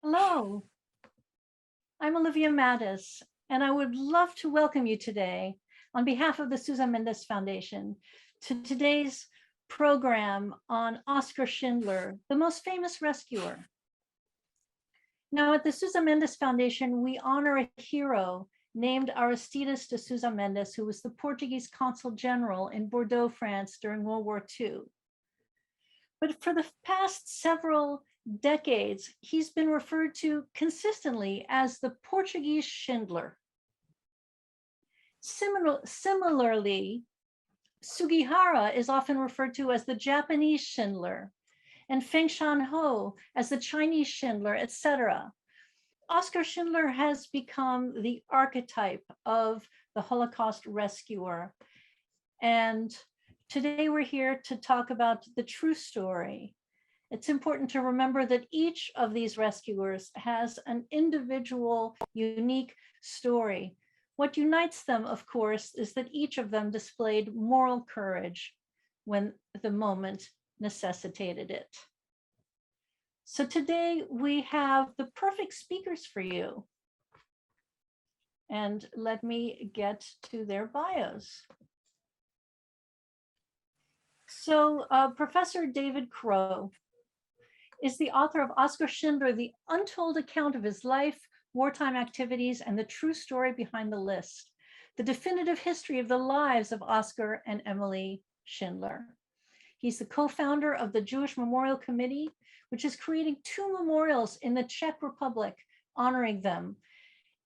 Hello, I'm Olivia Mattis, and I would love to welcome you today on behalf of the Sousa Mendes Foundation to today's program on Oskar Schindler, the most famous rescuer. Now, at the Sousa Mendes Foundation, we honor a hero named Aristides de Sousa Mendes, who was the Portuguese consul general in Bordeaux, France during World War II. But for the past several decades, he's been referred to consistently as the Portuguese Schindler. Similarly, Sugihara is often referred to as the Japanese Schindler, and Feng Shanho as the Chinese Schindler, etc. Oskar Schindler has become the archetype of the Holocaust rescuer. And today we're here to talk about the true story. It's important to remember that each of these rescuers has an individual, unique story. What unites them, of course, is that each of them displayed moral courage when the moment necessitated it. So today we have the perfect speakers for you. And let me get to their bios. So Professor David Crowe is the author of Oskar Schindler, the untold account of his life, wartime activities, and the true story behind the list, the definitive history of the lives of Oskar and Emilie Schindler. He's the co-founder of the Jewish Memorial Committee, which is creating 2 memorials in the Czech Republic honoring them.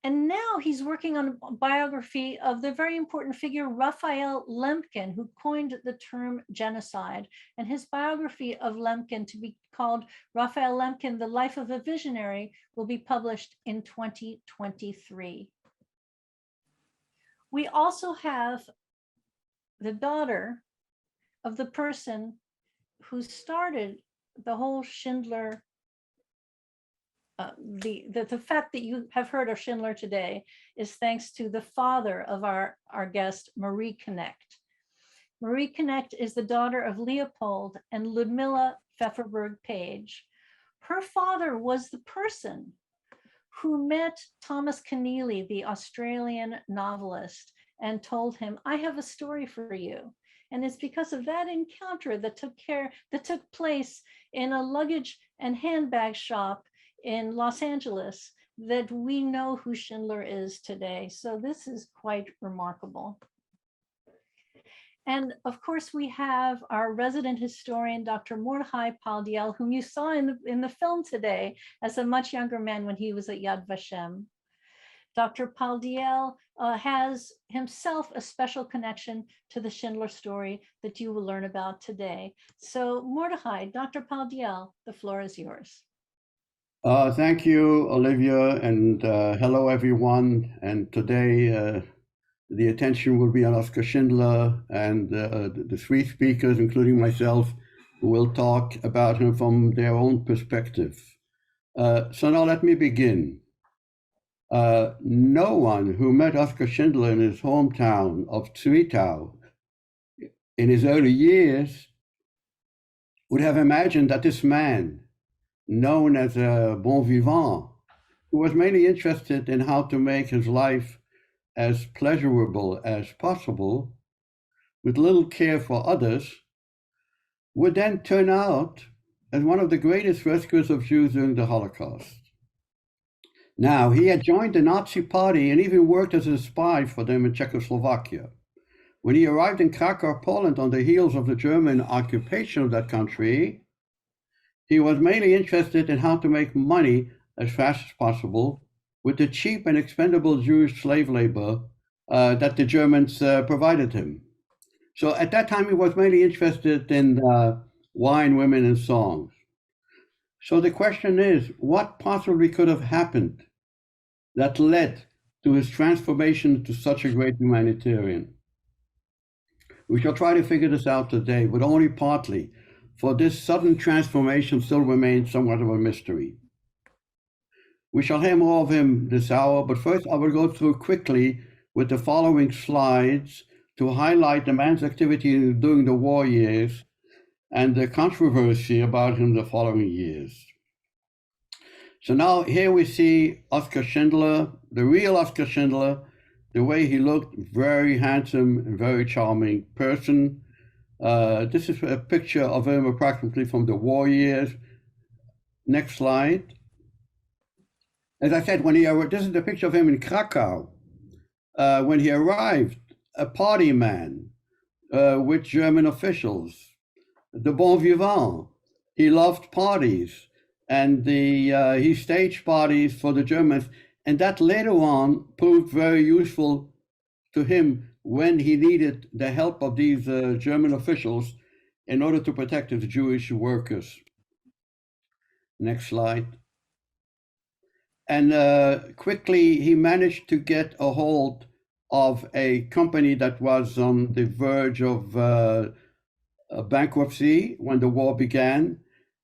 And now he's working on a biography of the very important figure, Raphael Lemkin, who coined the term genocide. And his biography of Lemkin, to be called Raphael Lemkin, The Life of a Visionary, will be published in 2023. We also have the daughter of the person who started the whole Schindler. The fact that you have heard of Schindler today is thanks to the father of our guest, Marie Knecht. Marie Knecht is the daughter of Leopold and Ludmilla Pfefferberg Page. Her father was the person who met Thomas Keneally, the Australian novelist, and told him, "I have a story for you." And it's because of that encounter that took place in a luggage and handbag shop in Los Angeles that we know who Schindler is today. So this is quite remarkable. And of course, we have our resident historian, Dr. Mordecai Paldiel, whom you saw in the film today as a much younger man when he was at Yad Vashem. Dr. Paldiel has himself a special connection to the Schindler story that you will learn about today. So Mordecai, Dr. Paldiel, the floor is yours. Thank you, Olivia, and hello, everyone. And today, the attention will be on Oskar Schindler and the 3 speakers, including myself, who will talk about him from their own perspective. So now let me begin. No one who met Oskar Schindler in his hometown of Zwickau in his early years would have imagined that this man, known as a bon vivant, who was mainly interested in how to make his life as pleasurable as possible, with little care for others, would then turn out as one of the greatest rescuers of Jews during the Holocaust. Now, he had joined the Nazi party and even worked as a spy for them in Czechoslovakia. When he arrived in Krakow, Poland, on the heels of the German occupation of that country, he was mainly interested in how to make money as fast as possible with the cheap and expendable Jewish slave labor that the Germans provided him. So at that time, he was mainly interested in wine, women, and songs. So the question is, what possibly could have happened that led to his transformation to such a great humanitarian? We shall try to figure this out today, but only partly, for this sudden transformation still remains somewhat of a mystery. We shall hear more of him this hour, but first I will go through quickly with the following slides to highlight the man's activity during the war years and the controversy about him the following years. So now here we see Oskar Schindler, the real Oskar Schindler, the way he looked, very handsome and very charming person. This is a picture of him approximately from the war years. Next slide. As I said, this is the picture of him in Krakow. When he arrived, a party man with German officials, the bon vivant. He loved parties, and he staged parties for the Germans, and that later on proved very useful to him when he needed the help of these German officials in order to protect his Jewish workers. Next slide. And quickly he managed to get a hold of a company that was on the verge of bankruptcy when the war began.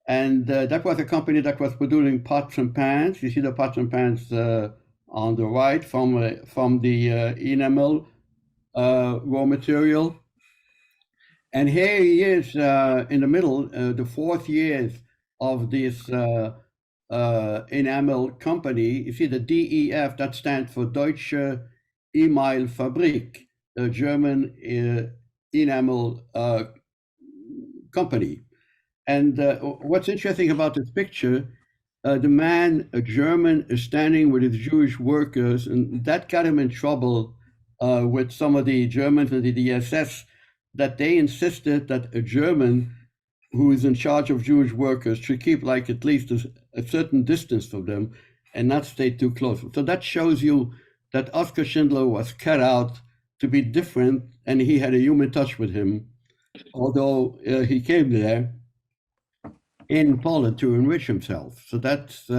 And that was a company that was producing pots and pans. You see the pots and pans on the right from the enamel raw material. And here he is in the middle, the 4th years of this enamel company. You see the DEF, that stands for Deutsche Emailfabrik, a German enamel company. And what's interesting about this picture, the man, a German, is standing with his Jewish workers, and that got him in trouble with some of the Germans and the SS, that they insisted that a German who is in charge of Jewish workers should keep like at least a certain distance from them and not stay too close. So that shows you that Oskar Schindler was cut out to be different, and he had a human touch with him, although he came there in Poland to enrich himself. So that's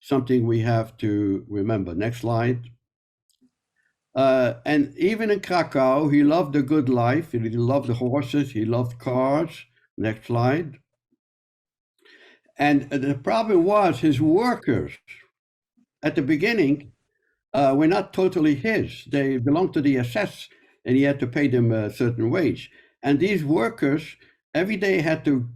something we have to remember. Next slide. And even in Krakow, he loved a good life. He loved the horses, he loved cars. Next slide. And the problem was his workers at the beginning were not totally his. They belonged to the SS, and he had to pay them a certain wage. And these workers every day had to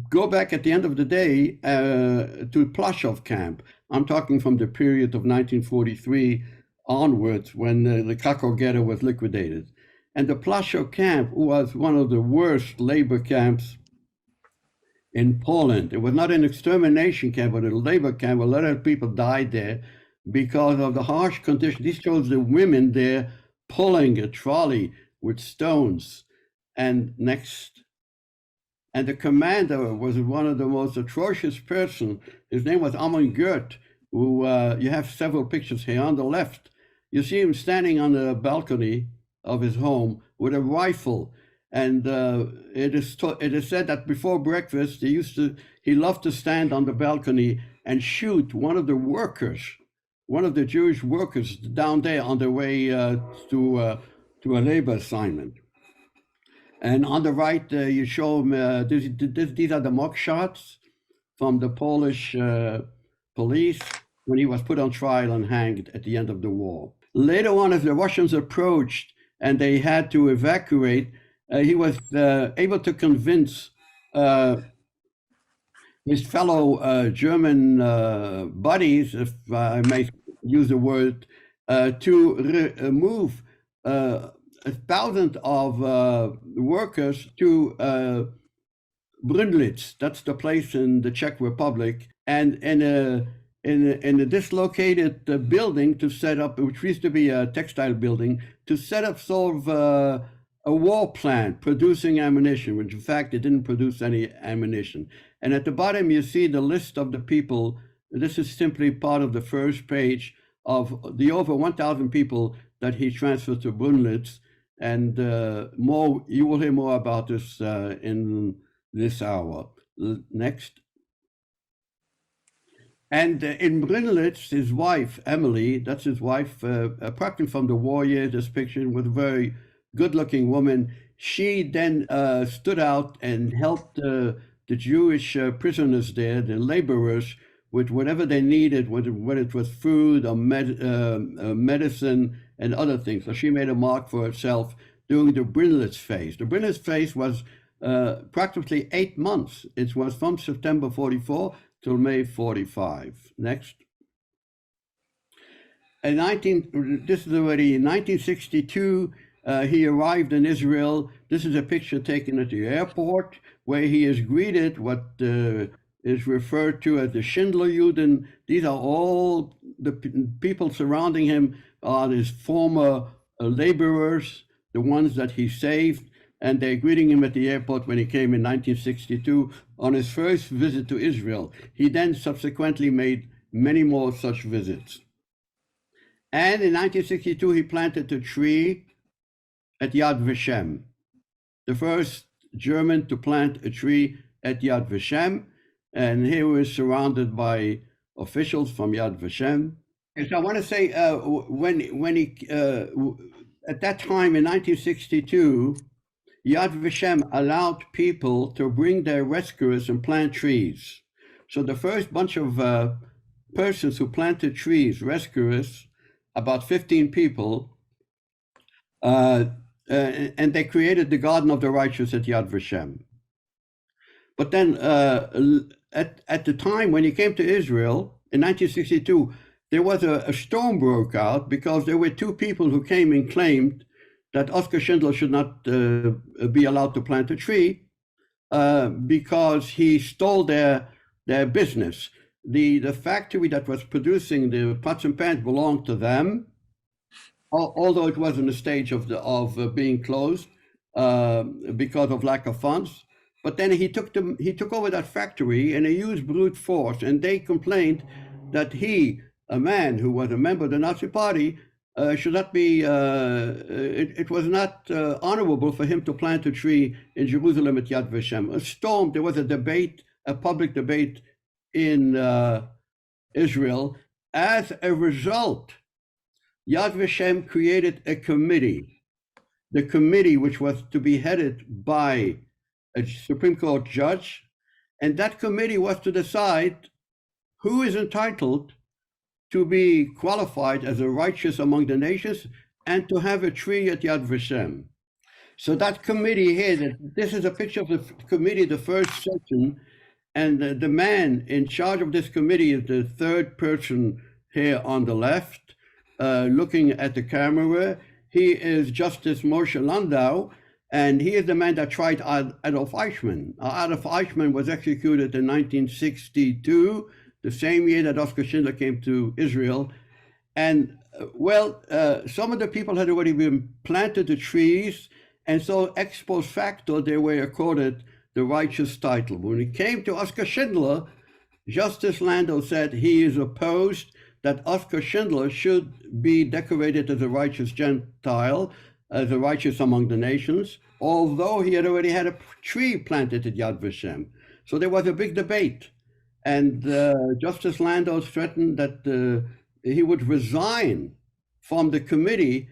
go back at the end of the day to Plaszow camp. I'm talking from the period of 1943 onwards, when the Krakow ghetto was liquidated. And the Plaszow camp was one of the worst labor camps in Poland. It was not an extermination camp, but a labor camp. A lot of people died there because of the harsh conditions. This shows the women there pulling a trolley with stones. And next. And the commander was one of the most atrocious person. His name was Bankier, who you have several pictures here. On the left, you see him standing on the balcony of his home with a rifle. And it is said that before breakfast, he loved to stand on the balcony and shoot one of the workers, one of the Jewish workers down there on their way to a labor assignment. And on the right, you show him, these are the mock shots from the Polish police when he was put on trial and hanged at the end of the war. Later on, as the Russians approached and they had to evacuate, he was able to convince his fellow German buddies, if I may use the word, to move 1,000 of workers to Brunnlitz. That's the place in the Czech Republic, and in a dislocated building to set up, which used to be a textile building, to set up sort of a war plant producing ammunition, which in fact it didn't produce any ammunition. And at the bottom you see the list of the people. This is simply part of the first page of the over 1,000 people that he transferred to Brunnlitz. And you will hear more about this in this hour. Next. And in Brunnlitz, his wife, Emilie, that's his wife, apart from the war years, this picture with a very good-looking woman, she then stood out and helped the Jewish prisoners there, the laborers, with whatever they needed, whether it was food or medicine and other things. So she made a mark for herself during the Brunnlitz phase. The Brunnlitz phase was practically 8 months. It was from September 44 till May 45. Next. this is already in 1962, he arrived in Israel. This is a picture taken at the airport where he is greeted what is referred to as the Schindler Juden. These are all the people surrounding him are his former laborers, the ones that he saved, and they're greeting him at the airport when he came in 1962 on his first visit to Israel. He then subsequently made many more such visits. And in 1962, he planted a tree at Yad Vashem, the first German to plant a tree at Yad Vashem. And he was surrounded by officials from Yad Vashem. And so I want to say, when he, at that time in 1962, Yad Vashem allowed people to bring their rescuers and plant trees. So the first bunch of persons who planted trees, rescuers, about 15 people, and they created the Garden of the Righteous at Yad Vashem. But then at the time when he came to Israel in 1962, there was a storm broke out because there were two people who came and claimed that Oscar Schindler should not be allowed to plant a tree because he stole their business. The factory that was producing the pots and pans belonged to them, although it was in the stage of being closed because of lack of funds. But then he took over that factory and he used brute force, and they complained that he, a man who was a member of the Nazi Party, should not be, it was not honorable for him to plant a tree in Jerusalem at Yad Vashem. A storm, there was a debate, a public debate in Israel. As a result, Yad Vashem created a committee, the committee which was to be headed by a Supreme Court judge, and that committee was to decide who is entitled to be qualified as a righteous among the nations and to have a tree at Yad Vashem. So that committee here, this is a picture of the committee, the first session, and the man in charge of this committee is the third person here on the left, looking at the camera. He is Justice Moshe Landau, and he is the man that tried Adolf Eichmann. Adolf Eichmann was executed in 1962, the same year that Oscar Schindler came to Israel. And some of the people had already been planted the trees, and so ex post facto, they were accorded the righteous title. When it came to Oscar Schindler, Justice Landau said he is opposed that Oscar Schindler should be decorated as a righteous Gentile, as a righteous among the nations, although he had already had a tree planted at Yad Vashem. So there was a big debate. And Justice Landau threatened that he would resign from the committee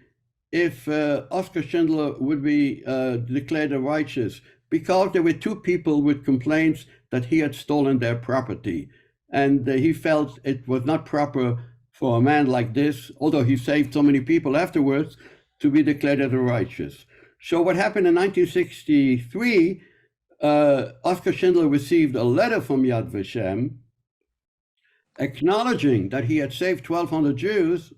if Oscar Schindler would be declared a righteous, because there were two people with complaints that he had stolen their property. And he felt it was not proper for a man like this, although he saved so many people afterwards, to be declared as a righteous. So what happened in 1963, Oscar Schindler received a letter from Yad Vashem acknowledging that he had saved 1,200 Jews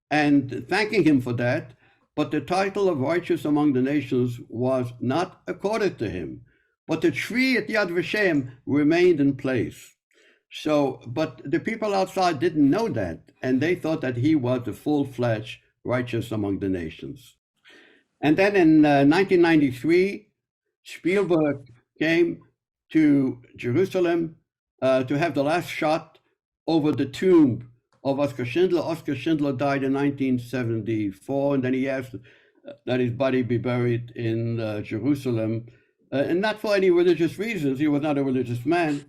and thanking him for that, but the title of righteous among the nations was not accorded to him. But the tree at Yad Vashem remained in place. So, but the people outside didn't know that, and they thought that he was the full-fledged righteous among the nations. And then in 1993, Spielberg came to Jerusalem to have the last shot over the tomb of Oscar Schindler. Oscar Schindler died in 1974, and then he asked that his body be buried in Jerusalem, and not for any religious reasons. He was not a religious man,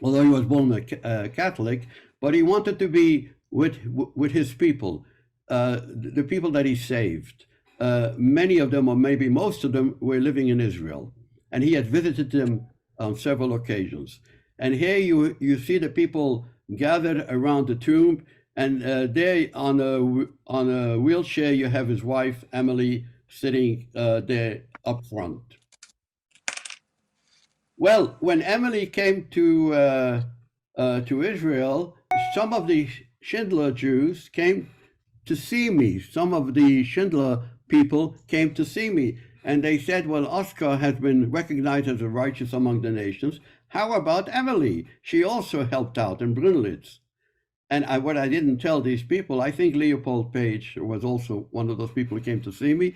although he was born a Catholic, but he wanted to be with his people, the people that he saved. Many of them, or maybe most of them, were living in Israel, and he had visited them on several occasions. And here you see the people gathered around the tomb, and there on a wheelchair you have his wife Emilie sitting there up front. Well, when Emilie came to Israel, some of the Schindler Jews came to see me. Some of the Schindler people came to see me, and they said, well, Oskar has been recognized as a righteous among the nations. How about Emilie? She also helped out in Brunnlitz. And what I didn't tell these people, I think Leopold Page was also one of those people who came to see me.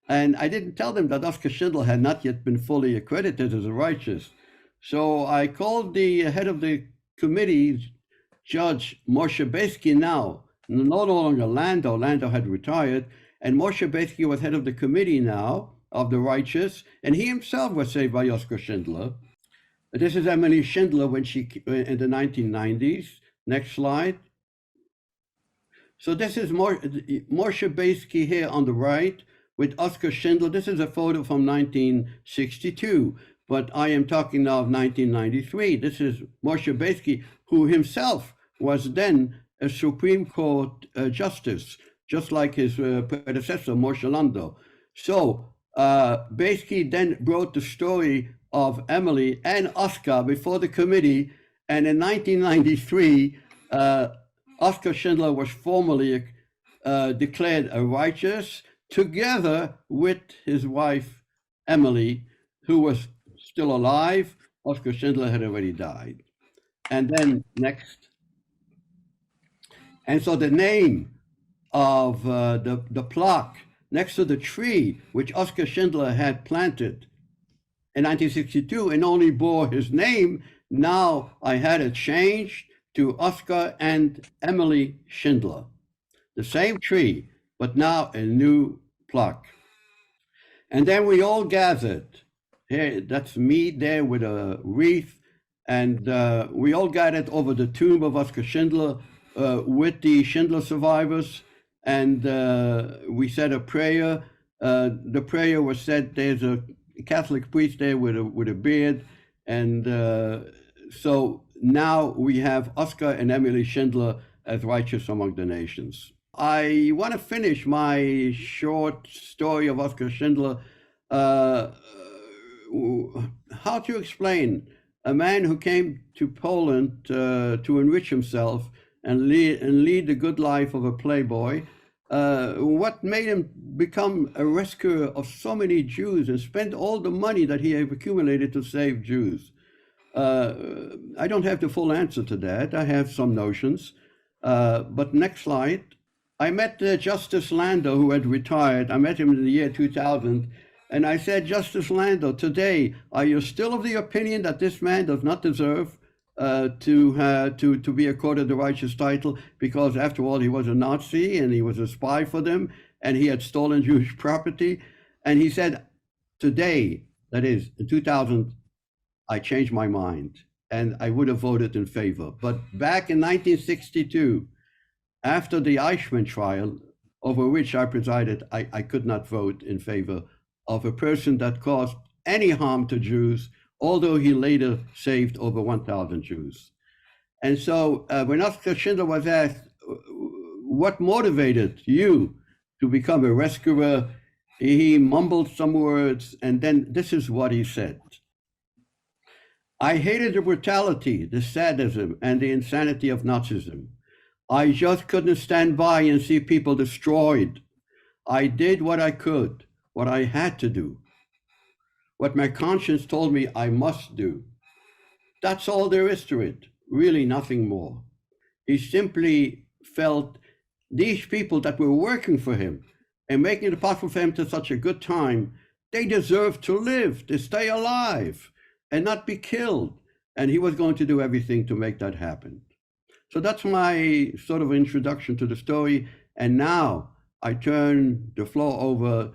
And I didn't tell them that Oskar Schindler had not yet been fully accredited as a righteous. So I called the head of the committee, Judge Moshe Besky, now, no longer Landau. Landau had retired. And Moshe Besky was head of the committee now of the righteous. And he himself was saved by Oskar Schindler. This is Emilie Schindler when she, in the 1990s. Next slide. So this is Moshe Besky here on the right with Oskar Schindler. This is a photo from 1962, but I am talking now of 1993. This is Moshe Besky, who himself was then a Supreme Court justice, just like his predecessor, Moshe Landau. So Besky then brought the story of Emilie and Oskar before the committee. And in 1993, Oskar Schindler was formally declared a righteous, together with his wife, Emilie, who was still alive. Oskar Schindler had already died. And then next. And so the name of the plaque next to the tree, which Oskar Schindler had planted in 1962 and only bore his name, now I had it changed to Oskar and Emilie Schindler. The same tree, but now a new plaque. And then we all gathered. Here, that's me there with a wreath. And we all gathered over the tomb of Oskar Schindler with the Schindler survivors. And we said a prayer. The prayer was said, there's a Catholic priest there with a beard. And so now we have Oskar and Emilie Schindler as righteous among the nations. I want to finish my short story of Oskar Schindler. How to explain a man who came to Poland to enrich himself and lead the good life of a playboy? What made him become a rescuer of so many Jews and spend all the money that he had accumulated to save Jews? I don't have the full answer to that. I have some notions. But next slide. I met Justice Landau, who had retired. I met him in the year 2000. And I said, Justice Landau, today, are you still of the opinion that this man does not deserve to be accorded the righteous title? Because after all, he was a Nazi and he was a spy for them and he had stolen Jewish property. And he said, today, that is, in 2000, I changed my mind and I would have voted in favor. But back in 1962, after the Eichmann trial, over which I presided, I could not vote in favor of a person that caused any harm to Jews, although he later saved over 1,000 Jews. And so when Oskar Schindler was asked, what motivated you to become a rescuer, he mumbled some words, and then this is what he said. I hated the brutality, the sadism, and the insanity of Nazism. I just couldn't stand by and see people destroyed. I did what I could, what I had to do, what my conscience told me I must do. That's all there is to it, really nothing more. He simply felt these people that were working for him and making it possible for him to such a good time, they deserve to live, to stay alive and not be killed. And he was going to do everything to make that happen. So that's my sort of introduction to the story. And now I turn the floor over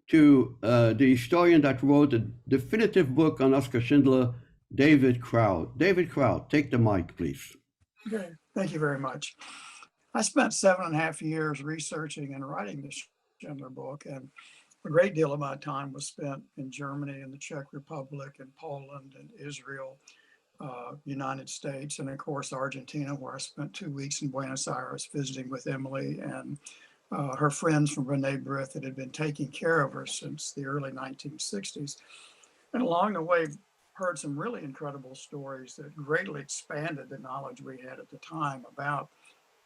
to the historian that wrote a definitive book on Oskar Schindler, David Crowe. David Crowe, take the mic, please. Okay, thank you very much. I spent 7.5 years researching and writing the Schindler book, and a great deal of my time was spent in Germany and the Czech Republic and Poland and Israel, United States, and of course Argentina, where I spent 2 weeks in Buenos Aires visiting with Emilie and her friends from B'nai B'rith that had been taking care of her since the early 1960s. And along the way, heard some really incredible stories that greatly expanded the knowledge we had at the time about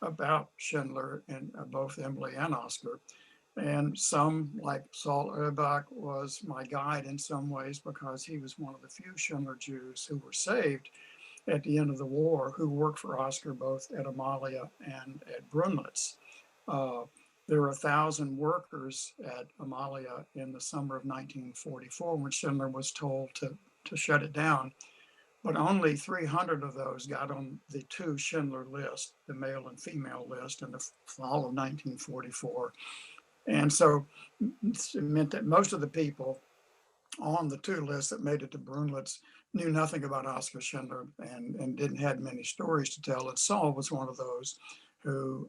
about Schindler and both Emily and Oskar. And some, like Saul Erbach, was my guide in some ways because he was one of the few Schindler Jews who were saved at the end of the war, who worked for Oskar both at Amalia and at Brunnlitz. There were 1,000 workers at Amalia in the summer of 1944 when Schindler was told to shut it down. But only 300 of those got on the two Schindler list, the male and female list, in the fall of 1944. And so it meant that most of the people on the two lists that made it to Brunnlitz knew nothing about Oskar Schindler and didn't have many stories to tell. And Saul was one of those who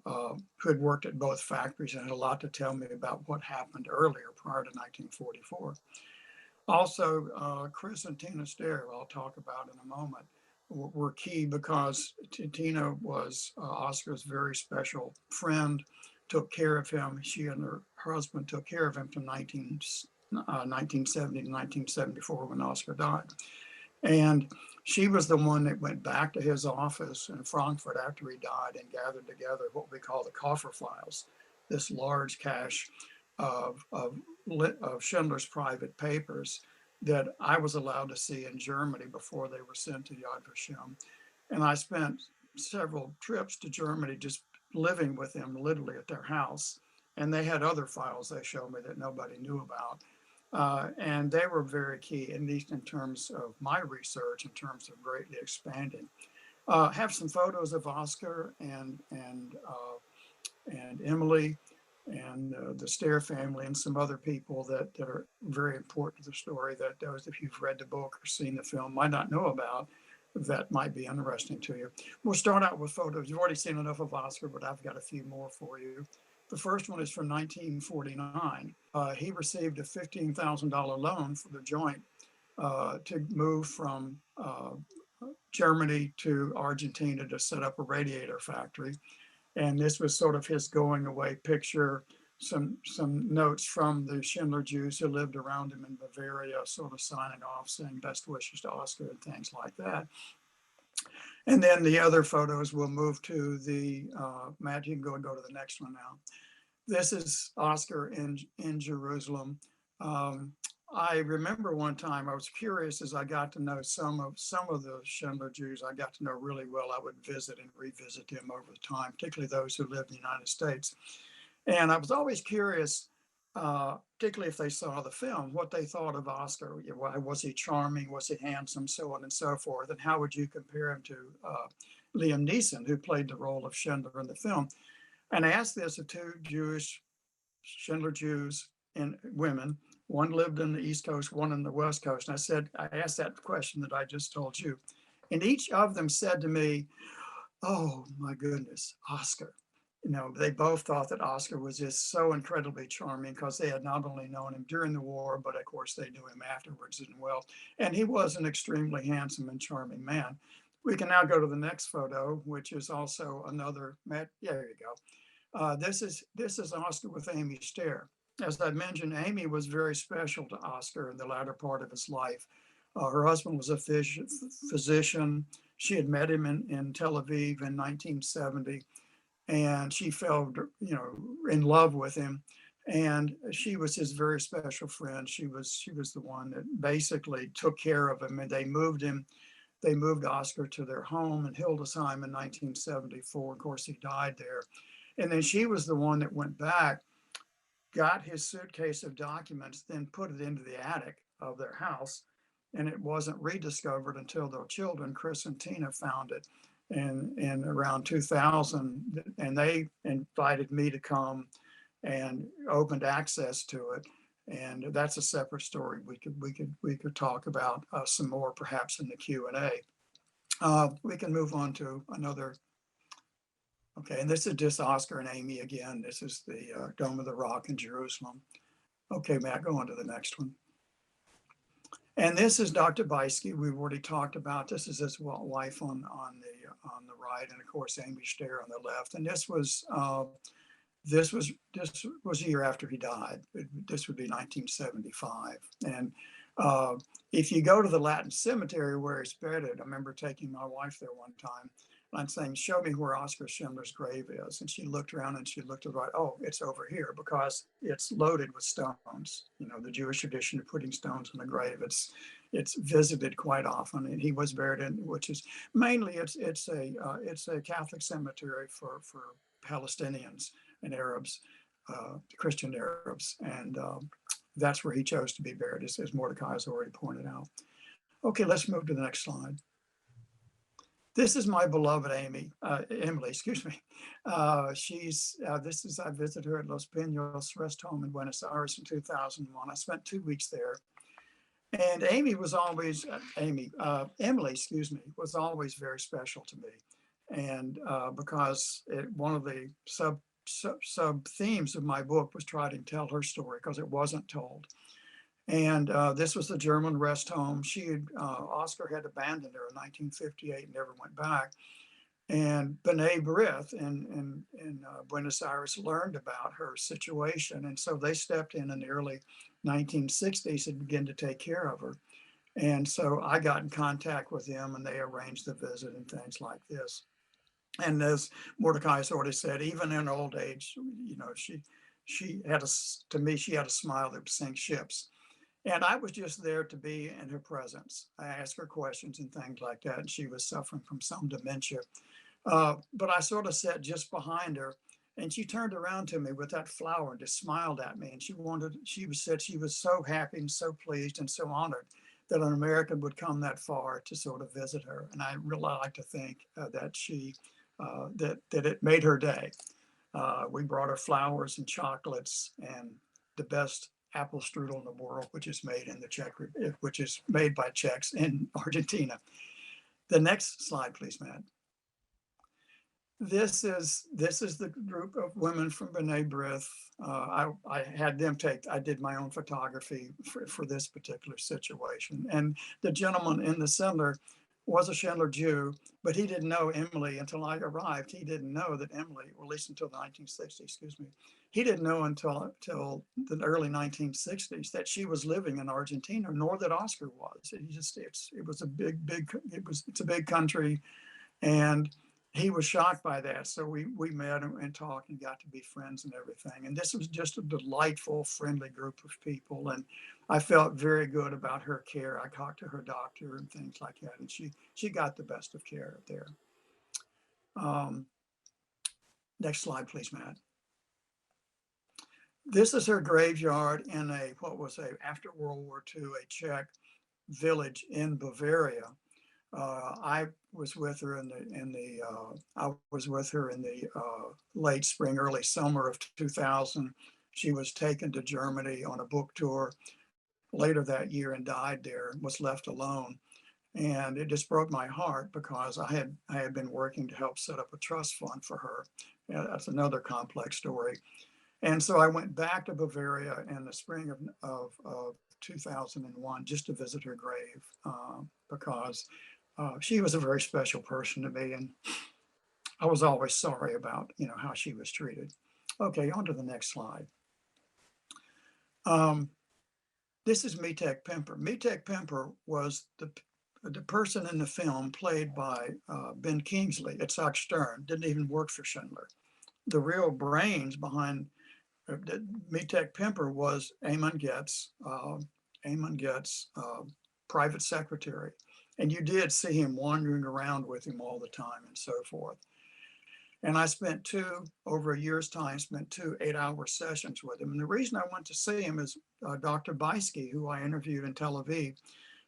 had worked at both factories and had a lot to tell me about what happened earlier, prior to 1944. Also, Chris and Tina Stair, I'll talk about in a moment, were key because Tina was Oscar's very special friend, took care of him. She and her husband took care of him from 1970 to 1974 when Oskar died. And she was the one that went back to his office in Frankfurt after he died and gathered together what we call the coffer files, this large cache of Schindler's private papers that I was allowed to see in Germany before they were sent to Yad Vashem. And I spent several trips to Germany just living with them literally at their house. And they had other files they showed me that nobody knew about. And they were very key, at least in terms of my research, in terms of greatly expanding. Have some photos of Oskar and Emily and the Stair family and some other people that are very important to the story that those, if you've read the book or seen the film, might not know about, that might be interesting to you. We'll start out with photos. You've already seen enough of Oskar, but I've got a few more for you. The first one is from 1949. He received a $15,000 loan for the joint to move from Germany to Argentina to set up a radiator factory. And this was sort of his going away picture, some notes from the Schindler Jews who lived around him in Bavaria, sort of signing off, saying best wishes to Oskar and things like that. And then the other photos will move to the, Matt, you can go to the next one now. This is Oskar in Jerusalem. I remember one time I was curious as I got to know some of the Schindler Jews I got to know really well. I would visit and revisit them over time, particularly those who lived in the United States. And I was always curious, particularly if they saw the film, what they thought of Oskar. Was he charming? Was he handsome? So on and so forth. And how would you compare him to Liam Neeson, who played the role of Schindler in the film? And I asked this of two Jewish Schindler Jews and women. One lived in the East Coast, one in the West Coast. And I asked that question that I just told you. And each of them said to me, oh my goodness, Oskar. You know, they both thought that Oskar was just so incredibly charming because they had not only known him during the war, but of course they knew him afterwards as well. And he was an extremely handsome and charming man. We can now go to the next photo, which is also another, there you go. This is Oskar with Amy Stair. As I mentioned, Amy was very special to Oskar in the latter part of his life. Her husband was a physician. She had met him in Tel Aviv in 1970, and she fell, in love with him. And she was his very special friend. She was the one that basically took care of him, and they moved Oskar to their home in Hildesheim in 1974. Of course, he died there. And then she was the one that went back, got his suitcase of documents, then put it into the attic of their house. And it wasn't rediscovered until their children, Chris and Tina, found it in around 2000. And they invited me to come and opened access to it. And that's a separate story. We could talk about some more perhaps in the Q&A. We can move on to another. Okay, and this is just Oskar and Amy again. This is the Dome of the Rock in Jerusalem. Okay, Matt, go on to the next one. And this is Dr. Beisky. We've already talked about this. Is his wife on the right, and of course Amy Stair on the left. And this was a year after he died. This would be 1975. And if you go to the Latin cemetery where he's buried, I remember taking my wife there one time. I'm saying, show me where Oscar Schindler's grave is. And she looked around and she looked to the right. Oh, it's over here because it's loaded with stones. You know, the Jewish tradition of putting stones in the grave. It's visited quite often, and he was buried in, which is mainly it's a Catholic cemetery for Palestinians and Arabs, Christian Arabs, and that's where he chose to be buried, as Mordecai has already pointed out. Okay, let's move to the next slide. This is my beloved Emily, excuse me. I visited her at Los Pinos rest home in Buenos Aires in 2001. I spent 2 weeks there. And Emily, excuse me, was always very special to me. And because one of the sub themes of my book was trying to tell her story because it wasn't told. And this was the German rest home. Oscar had abandoned her in 1958 and never went back. And B'nai B'rith in Buenos Aires learned about her situation. And so they stepped in the early 1960s and began to take care of her. And so I got in contact with them and they arranged the visit and things like this. And as Mordecai has already said, even in old age, you know, she had a smile that would sink ships. And I was just there to be in her presence. I asked her questions and things like that. And she was suffering from some dementia. But I sort of sat just behind her and she turned around to me with that flower and just smiled at me. And she said she was so happy and so pleased and so honored that an American would come that far to sort of visit her. And I really like to think that it made her day. We brought her flowers and chocolates and the best apple strudel in the world, which is made by Czechs in Argentina. The next slide, please, Matt. This is the group of women from B'nai B'rith. I did my own photography for this particular situation. And the gentleman in the Schindler was a Schindler Jew, but he didn't know Emily until I arrived. He didn't know that Emily, or at least until the 1960s, excuse me. He didn't know until the early 1960s that she was living in Argentina, nor that Oscar was. It's a big country, and he was shocked by that. So we met and talked and got to be friends and everything. And this was just a delightful, friendly group of people. And I felt very good about her care. I talked to her doctor and things like that. And she got the best of care there. Next slide, please, Matt. This is her graveyard in after World War II, a Czech village in Bavaria. I was with her in the late spring, early summer of 2000. She was taken to Germany on a book tour later that year and died there, was left alone. And it just broke my heart because I had been working to help set up a trust fund for her. That's another complex story. And so I went back to Bavaria in the spring of 2001 just to visit her grave because she was a very special person to me, and I was always sorry about how she was treated. Okay, on to the next slide. This is Mietek Pemper. Mietek Pemper was the person in the film played by Ben Kingsley. Itzhak Stern didn't even work for Schindler. The real brains behind Mietek Pemper was Amon Getz, private secretary. And you did see him wandering around with him all the time and so forth. And I spent over a year's time, spent 2 8-hour sessions with him. And the reason I went to see him is Dr. Beisky, who I interviewed in Tel Aviv,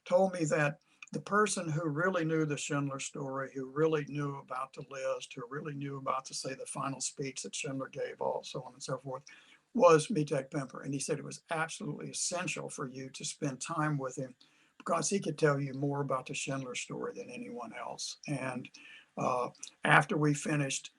told me that the person who really knew the Schindler story, who really knew about the list, who really knew about the final speech that Schindler gave, so on and so forth, was Mietek Pemper. And he said it was absolutely essential for you to spend time with him because he could tell you more about the Schindler story than anyone else. And after we finished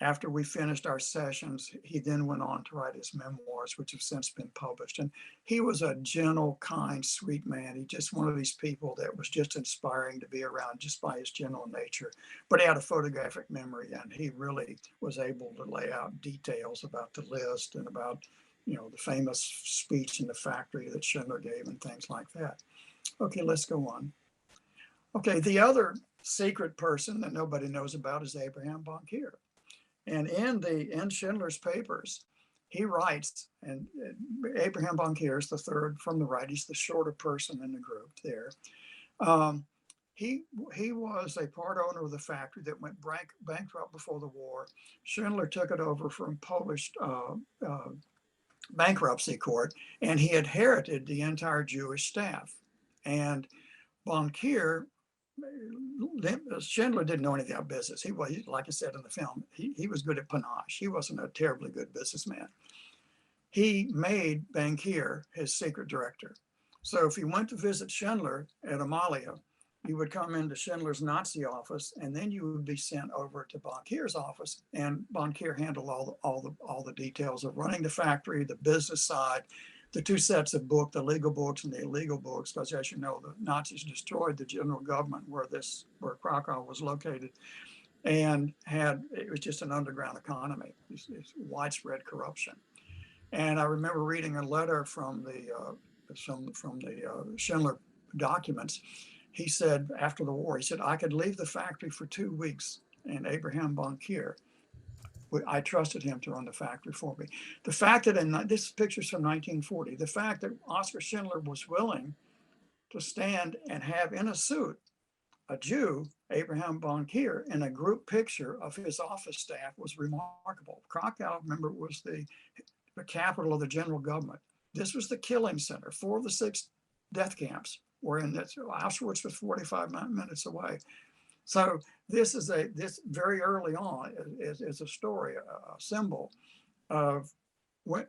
our sessions, he then went on to write his memoirs, which have since been published. And he was a gentle, kind, sweet man. He just one of these people that was just inspiring to be around just by his general nature. But he had a photographic memory, and he really was able to lay out details about the list and about the famous speech in the factory that Schindler gave and things like that. Okay, let's go on. Okay, the other secret person that nobody knows about is Abraham Bankier. And in Schindler's papers, he writes, and Abraham Bankier is the third from the right. He's the shorter person in the group there. He was a part owner of the factory that went bankrupt before the war. Schindler took it over from Polish bankruptcy court, and he inherited the entire Jewish staff. And Bankier, Schindler didn't know anything about business. He was, like I said in the film, he was good at panache. He wasn't a terribly good businessman. He made Bankier his secret director. So if you went to visit Schindler at Amalia, you would come into Schindler's Nazi office, and then you would be sent over to Bankier's office, and Bankier handled all the details of running the factory, the business side, the two sets of books, the legal books and the illegal books, because as you know, the Nazis destroyed the general government where Krakow was located, and it was just an underground economy. It's widespread corruption. And I remember reading a letter from the Schindler documents. He said after the war, he said, I could leave the factory for 2 weeks, and Abraham Bankier, I trusted him to run the factory for me. The fact that this picture's from 1940, the fact that Oskar Schindler was willing to stand and have in a suit a Jew, Abraham Bankier, in a group picture of his office staff was remarkable. Krakow, remember, was the capital of the general government. This was the killing center. 4 of the 6 death camps were in this. Auschwitz was 45 minutes away. So this very early on is a story, a symbol of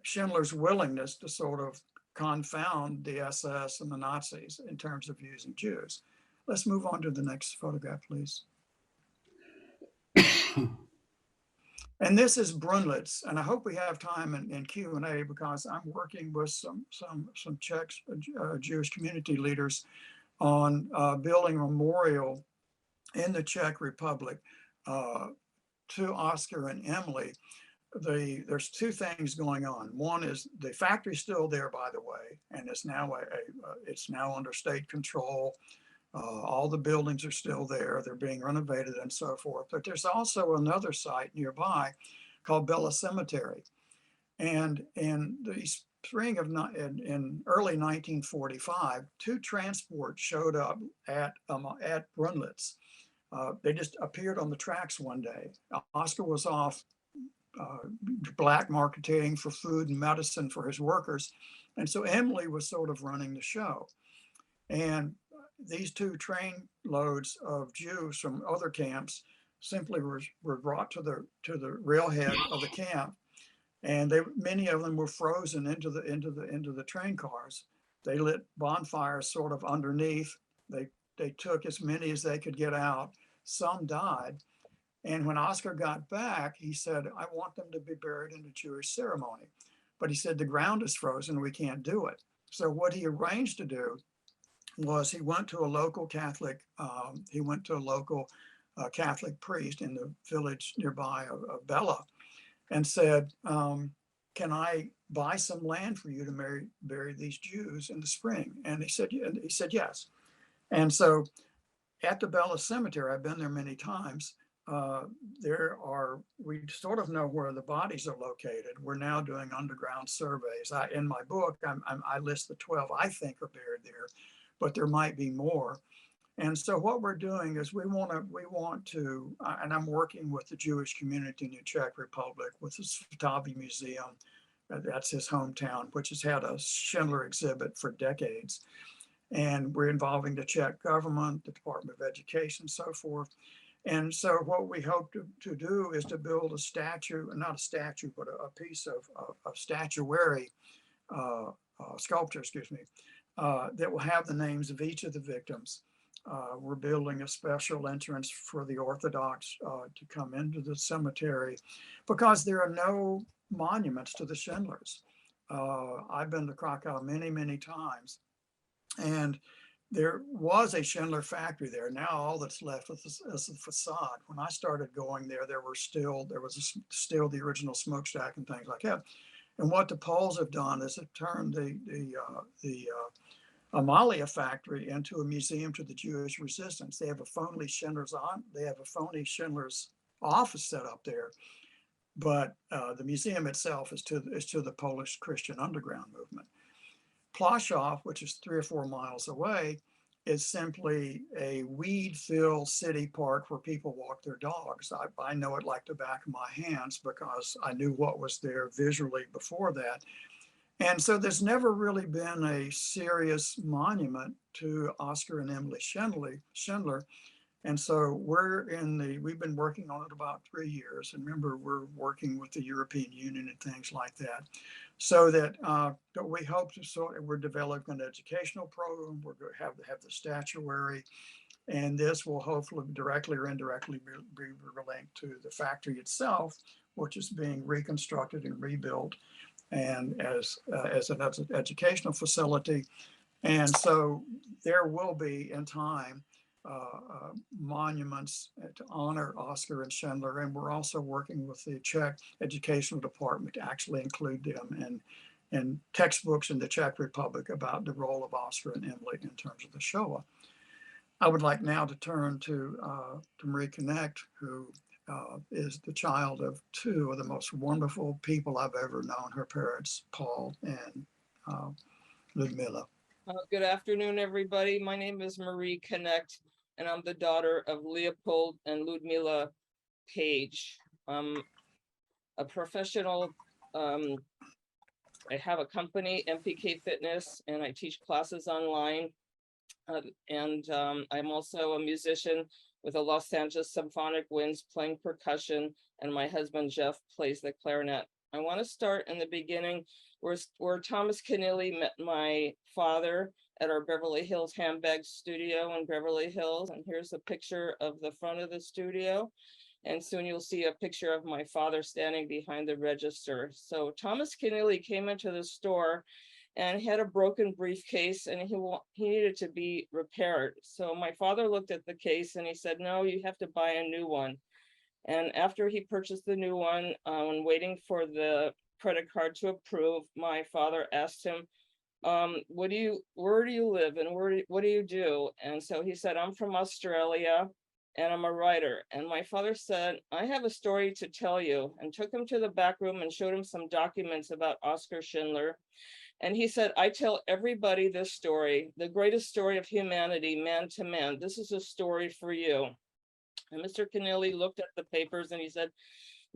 Schindler's willingness to sort of confound the SS and the Nazis in terms of using Jews. Let's move on to the next photograph, please. And this is Brunnlitz, and I hope we have time in Q&A because I'm working with some Czech Jewish community leaders on building a memorial in the Czech Republic to Oskar and Emilie. There's 2 things going on. One is the factory's still there, by the way, and it's now under state control. All the buildings are still there. They're being renovated and so forth. But there's also another site nearby called Bella Cemetery. And in the spring of in early 1945, 2 transports showed up at Brunnlitz. They just appeared on the tracks one day. Oskar was off black marketing for food and medicine for his workers. And so Emilie was sort of running the show. And these 2 train loads of Jews from other camps simply were brought to the railhead of the camp, and many of them were frozen into the train cars. They lit bonfires sort of underneath. They took as many as they could get out. Some died, and when Oskar got back, he said, "I want them to be buried in a Jewish ceremony," but he said the ground is frozen. We can't do it. So what he arranged to do was he went to a local Catholic priest in the village nearby of Bella and said, can I buy some land for you to bury these Jews in the spring? And he said yes. And so at the Bella Cemetery, I've been there many times, we sort of know where the bodies are located. We're now doing underground surveys. In my book, I list the 12 I think are buried there, but there might be more. And so what we're doing is we want to, and I'm working with the Jewish community in the Czech Republic with the Svitavi Museum, that's his hometown, which has had a Schindler exhibit for decades. And we're involving the Czech government, the Department of Education, so forth. And so what we hope to do is to build a statue, not a statue, but a piece of statuary, sculpture, that will have the names of each of the victims. We're building a special entrance for the Orthodox to come into the cemetery because there are no monuments to the Schindlers. I've been to Krakow many, many times, and there was a Schindler factory there. Now all that's left is the facade. When I started going there, there was still the original smokestack and things like that. And what the Poles have done is have turned the Amalia factory into a museum to the Jewish resistance. They have a phony Schindler's office set up there, but the museum itself is to the Polish Christian underground movement. Plaszow, which is 3 or 4 miles away, is simply a weed-filled city park where people walk their dogs. I know it like the back of my hands because I knew what was there visually before that. And so there's never really been a serious monument to Oskar and Emilie Schindler. And so we've been working on it about 3 years. And remember, we're working with the European Union and things like that. So that we hope we're developing an educational program. We're going to have the statuary. And this will hopefully directly or indirectly be linked to the factory itself, which is being reconstructed and rebuilt and as an educational facility. And so there will be in time monuments to honor Oskar and Schindler. And we're also working with the Czech Educational Department to actually include them in textbooks in the Czech Republic about the role of Oskar and Emilie in terms of the Shoah. I would like now to turn to Marie Knecht, who is the child of 2 of the most wonderful people I've ever known, her parents, Paul and Ludmila. Good afternoon, everybody. My name is Marie Knecht, and I'm the daughter of Leopold and Ludmila Page. I'm a professional. I have a company, MPK Fitness, and I teach classes online. I'm also a musician with the Los Angeles Symphonic Winds playing percussion, and my husband Jeff plays the clarinet. I want to start in the beginning where Thomas Keneally met my father at our Beverly Hills handbag studio in Beverly Hills. And here's a picture of the front of the studio. And soon you'll see a picture of my father standing behind the register. So Thomas Keneally came into the store and had a broken briefcase, and he needed to be repaired. So my father looked at the case and he said, "No, you have to buy a new one." And after he purchased the new one, when waiting for the credit card to approve, my father asked him, where do you live and what do you do? And so he said, "I'm from Australia and I'm a writer." And my father said, "I have a story to tell you," and took him to the back room and showed him some documents about Oskar Schindler. And he said, "I tell everybody this story, the greatest story of humanity, man to man. This is a story for you." And Mr. Keneally looked at the papers and he said,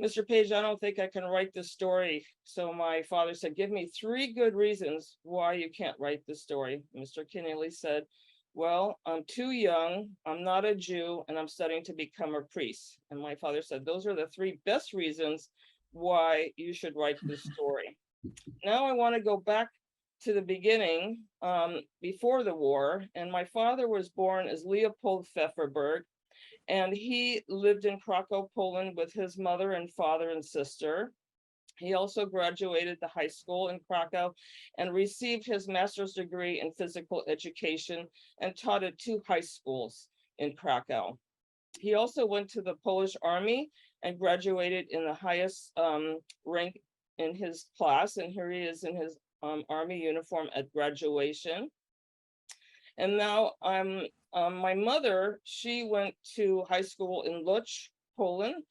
"Mr. Page, I don't think I can write this story." So my father said, "Give me 3 good reasons why you can't write this story." Mr. Keneally said, "Well, I'm too young, I'm not a Jew, and I'm studying to become a priest." And my father said, "Those are the 3 best reasons why you should write this story." Now I want to go back to the beginning, before the war. And my father was born as Leopold Pfefferberg, and he lived in Krakow, Poland with his mother and father and sister. He also graduated the high school in Krakow and received his master's degree in physical education and taught at 2 high schools in Krakow. He also went to the Polish army and graduated in the highest rank in his class, and here he is in his army uniform at graduation. And now my mother, she went to high school in Łódź, Poland,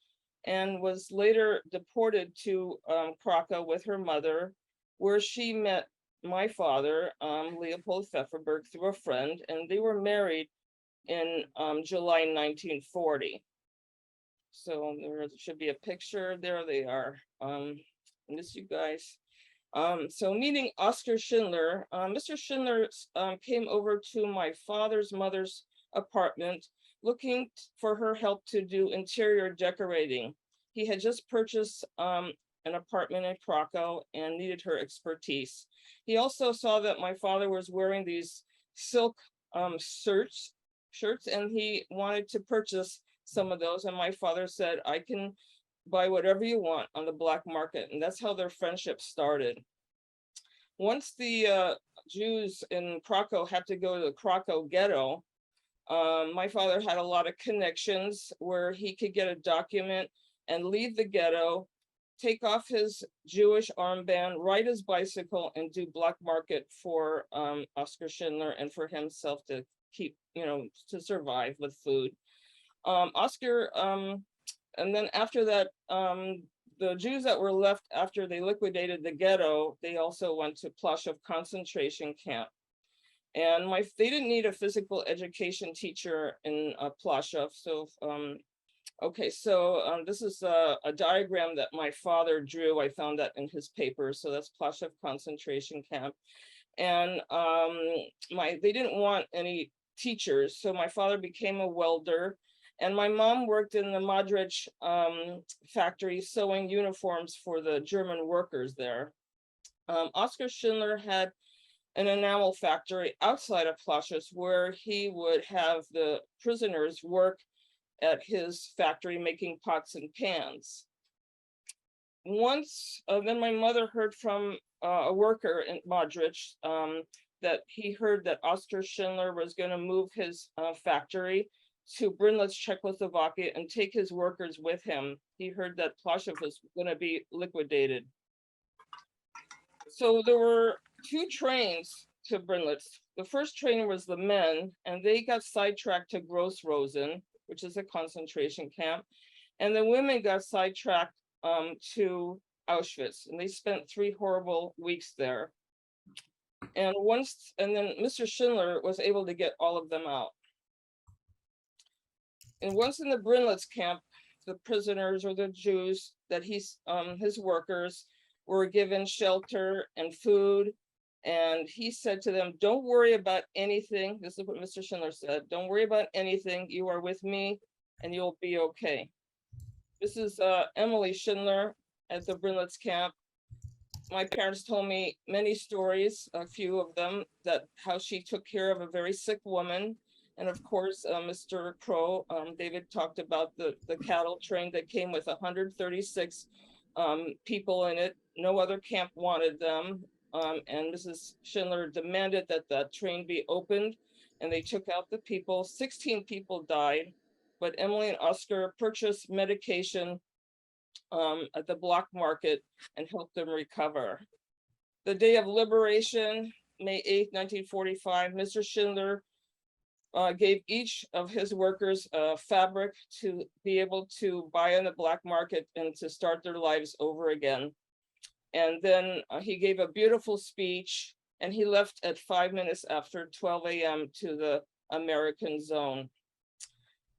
and was later deported to Krakow with her mother, where she met my father, Leopold Pfefferberg, through a friend, and they were married in July 1940. So there should be a picture. There they are. I miss you guys. So meeting Oskar Schindler, Mr. Schindler came over to my father's mother's apartment looking for her help to do interior decorating. He had just purchased an apartment in Krakow and needed her expertise. He also saw that my father was wearing these silk shirts, and he wanted to purchase some of those. And my father said, "I can buy whatever you want on the black market." And that's how their friendship started. Once the Jews in Krakow had to go to the Krakow ghetto, my father had a lot of connections where he could get a document and leave the ghetto take off his Jewish armband, ride his bicycle, and do black market for Oscar Schindler and for himself to keep, to survive with food. Oscar, and then after that, the Jews that were left after they liquidated the ghetto, they also went to Plaszow concentration camp. And they didn't need a physical education teacher in Plaszow. So, okay, so this is a diagram that my father drew. I found that in his paper. So that's Plaszow concentration camp. And they didn't want any teachers. So my father became a welder. And my mom worked in the Modrich factory sewing uniforms for the German workers there. Oscar Schindler had an enamel factory outside of Plaszow where he would have the prisoners work at his factory making pots and pans. Once, then my mother heard from a worker in Modrich that he heard that Oscar Schindler was going to move his factory to Brunnlitz, Czechoslovakia, and take his workers with him. He heard that Plaszow was going to be liquidated. So there were 2 trains to Brunnlitz. The first train was the men, and they got sidetracked to Grossrosen, which is a concentration camp. And the women got sidetracked to Auschwitz, and they spent 3 horrible weeks there. And then Mr. Schindler was able to get all of them out. And once in the Brunnlitz camp, the prisoners or the Jews that his workers were given shelter and food. And he said to them, don't worry about anything. This is what Mr. Schindler said. Don't worry about anything. You are with me and you'll be okay. This is Emilie Schindler at the Brunnlitz camp. My parents told me many stories, a few of them, that how she took care of a very sick woman. And of course, Mr. Crowe, David talked about the cattle train that came with 136 people in it. No other camp wanted them. And Mrs. Schindler demanded that that train be opened, and they took out the people. 16 people died, but Emilie and Oscar purchased medication at the block market and helped them recover. The day of liberation, May 8, 1945, Mr. Schindler gave each of his workers fabric to be able to buy on the black market and to start their lives over again. And then he gave a beautiful speech, and he left at 5 minutes after 12 a.m. to the American zone.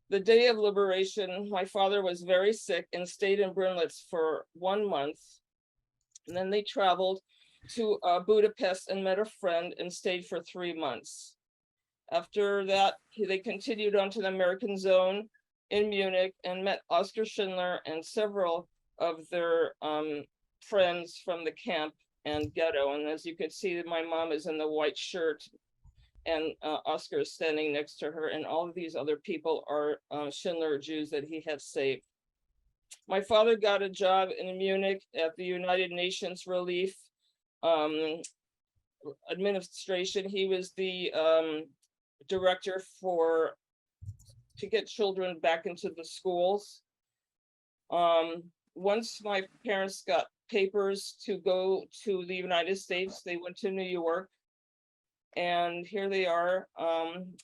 The day of liberation, my father was very sick and stayed in Brunnlitz for 1 month. And then they traveled to Budapest and met a friend and stayed for 3 months. After that, they continued on to the American zone in Munich and met Oscar Schindler and several of their friends from the camp and ghetto. And as you can see, my mom is in the white shirt and Oscar is standing next to her, and all of these other people are Schindler Jews that he had saved. My father got a job in Munich at the United Nations Relief Administration. He was the director to get children back into the schools. Once my parents got papers to go to the United States, they went to New York, and here they are.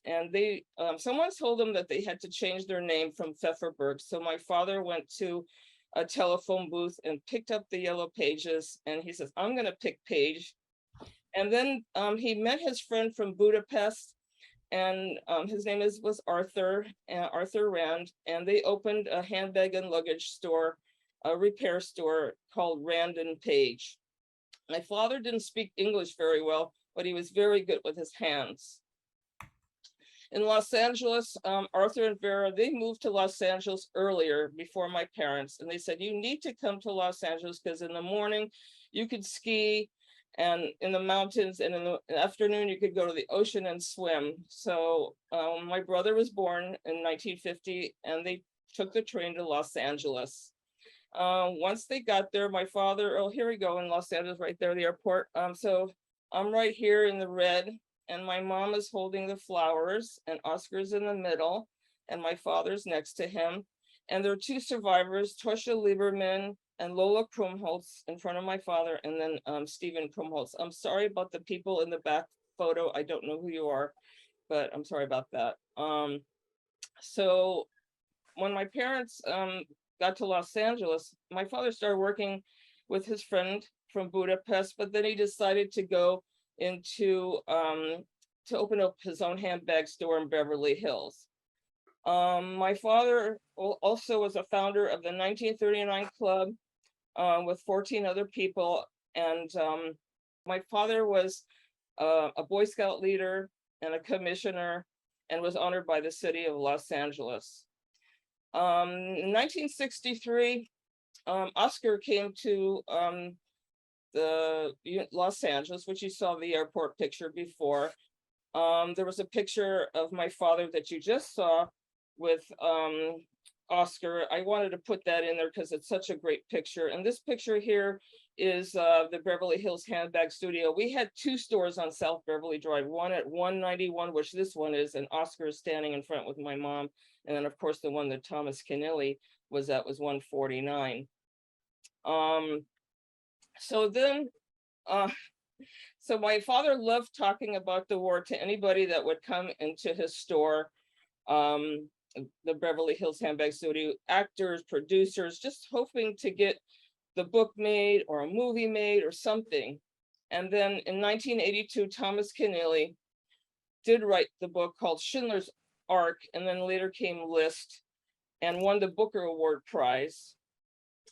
And they, someone told them that they had to change their name from Pfefferberg. So my father went to a telephone booth and picked up the yellow pages, and he says, I'm gonna pick Page. And then he met his friend from Budapest, and his name was Arthur Rand, and they opened a handbag and luggage store, a repair store called Rand and Page. My father didn't speak English very well, but he was very good with his hands. In Los Angeles, Arthur and Vera, they moved to Los Angeles earlier before my parents, and they said, you need to come to Los Angeles because in the morning you could ski, and in the mountains, and in the afternoon you could go to the ocean and swim. So my brother was born in 1950, and they took the train to Los Angeles. Once they got there, my father, oh, here we go in Los Angeles, right there, the airport. So I'm right here in the red, and my mom is holding the flowers, and Oscar's in the middle, and my father's next to him. And there are 2 survivors, Tosha Lieberman and Lola Krumholtz in front of my father, and then Stephen Krumholtz. I'm sorry about the people in the back photo. I don't know who you are, but I'm sorry about that. So when my parents got to Los Angeles, my father started working with his friend from Budapest, but then he decided to go into to open up his own handbag store in Beverly Hills. My father also was a founder of the 1939 Club with 14 other people. And my father was a Boy Scout leader and a commissioner and was honored by the city of Los Angeles. In 1963, Oskar came to the Los Angeles, which you saw the airport picture before. There was a picture of my father that you just saw with Oskar. I wanted to put that in there because it's such a great picture. And this picture here is the Beverly Hills Handbag Studio. We had two stores on South Beverly Drive, one at 191, which this one is, and Oskar is standing in front with my mom. And then of course the one that Thomas Keneally was at was 149. So my father loved talking about the war to anybody that would come into his store, the Beverly Hills Handbag Studio, actors, producers, just hoping to get the book made or a movie made or something. And then in 1982, Thomas Keneally did write the book called Schindler's Ark, and then later came List, and won the Booker Award Prize.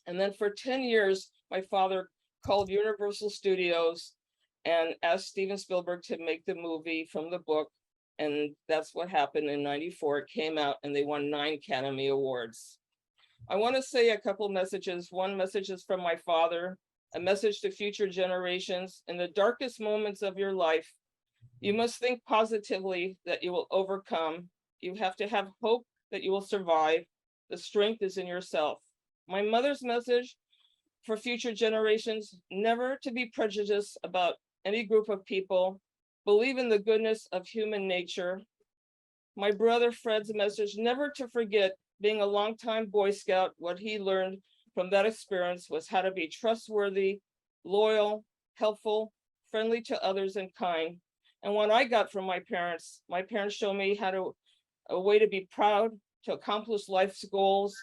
And then for 10 years, my father called Universal Studios and asked Steven Spielberg to make the movie from the book. And that's what happened in '94. It came out and they won 9 Academy Awards. I want to say a couple messages. One message is from my father, a message to future generations. In the darkest moments of your life, you must think positively that you will overcome. You have to have hope that you will survive. The strength is in yourself. My mother's message for future generations: never to be prejudiced about any group of people. Believe in the goodness of human nature. My brother Fred's message: never to forget being a longtime Boy Scout. What he learned from that experience was how to be trustworthy, loyal, helpful, friendly to others, and kind. And what I got from my parents showed me a way to be proud, to accomplish life's goals,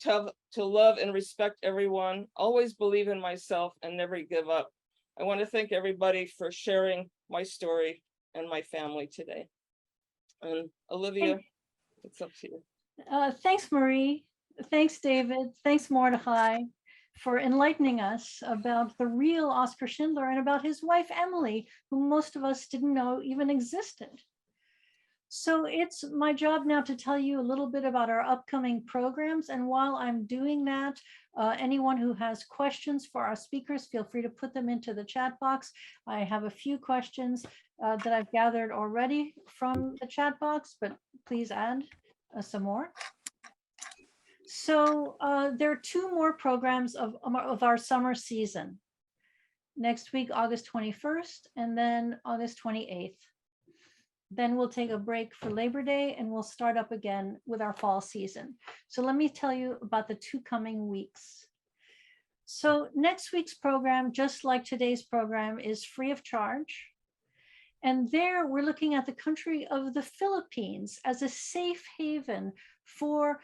to love and respect everyone, always believe in myself, and never give up. I want to thank everybody for sharing my story and my family today. And Olivia, it's up to you. Thanks, Marie. Thanks, David. Thanks, Mordecai, for enlightening us about the real Oskar Schindler and about his wife, Emily, who most of us didn't know even existed. So it's my job now to tell you a little bit about our upcoming programs. And while I'm doing that, anyone who has questions for our speakers, feel free to put them into the chat box. I have a few questions that I've gathered already from the chat box, but please add some more. So there are 2 more programs of our summer season. Next week, August 21st, and then August 28th. Then we'll take a break for Labor Day and we'll start up again with our fall season. So let me tell you about the 2 coming weeks. So next week's program, just like today's program, is free of charge. And there we're looking at the country of the Philippines as a safe haven for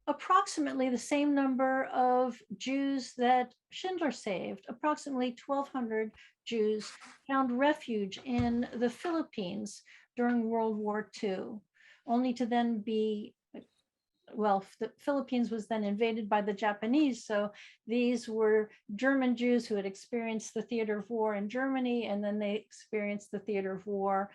approximately the same number of Jews that Schindler saved. Approximately 1,200 Jews found refuge in the Philippines during World War II, only to then be, well, the Philippines was then invaded by the Japanese. So these were German Jews who had experienced the theater of war in Germany, and then they experienced the theater of war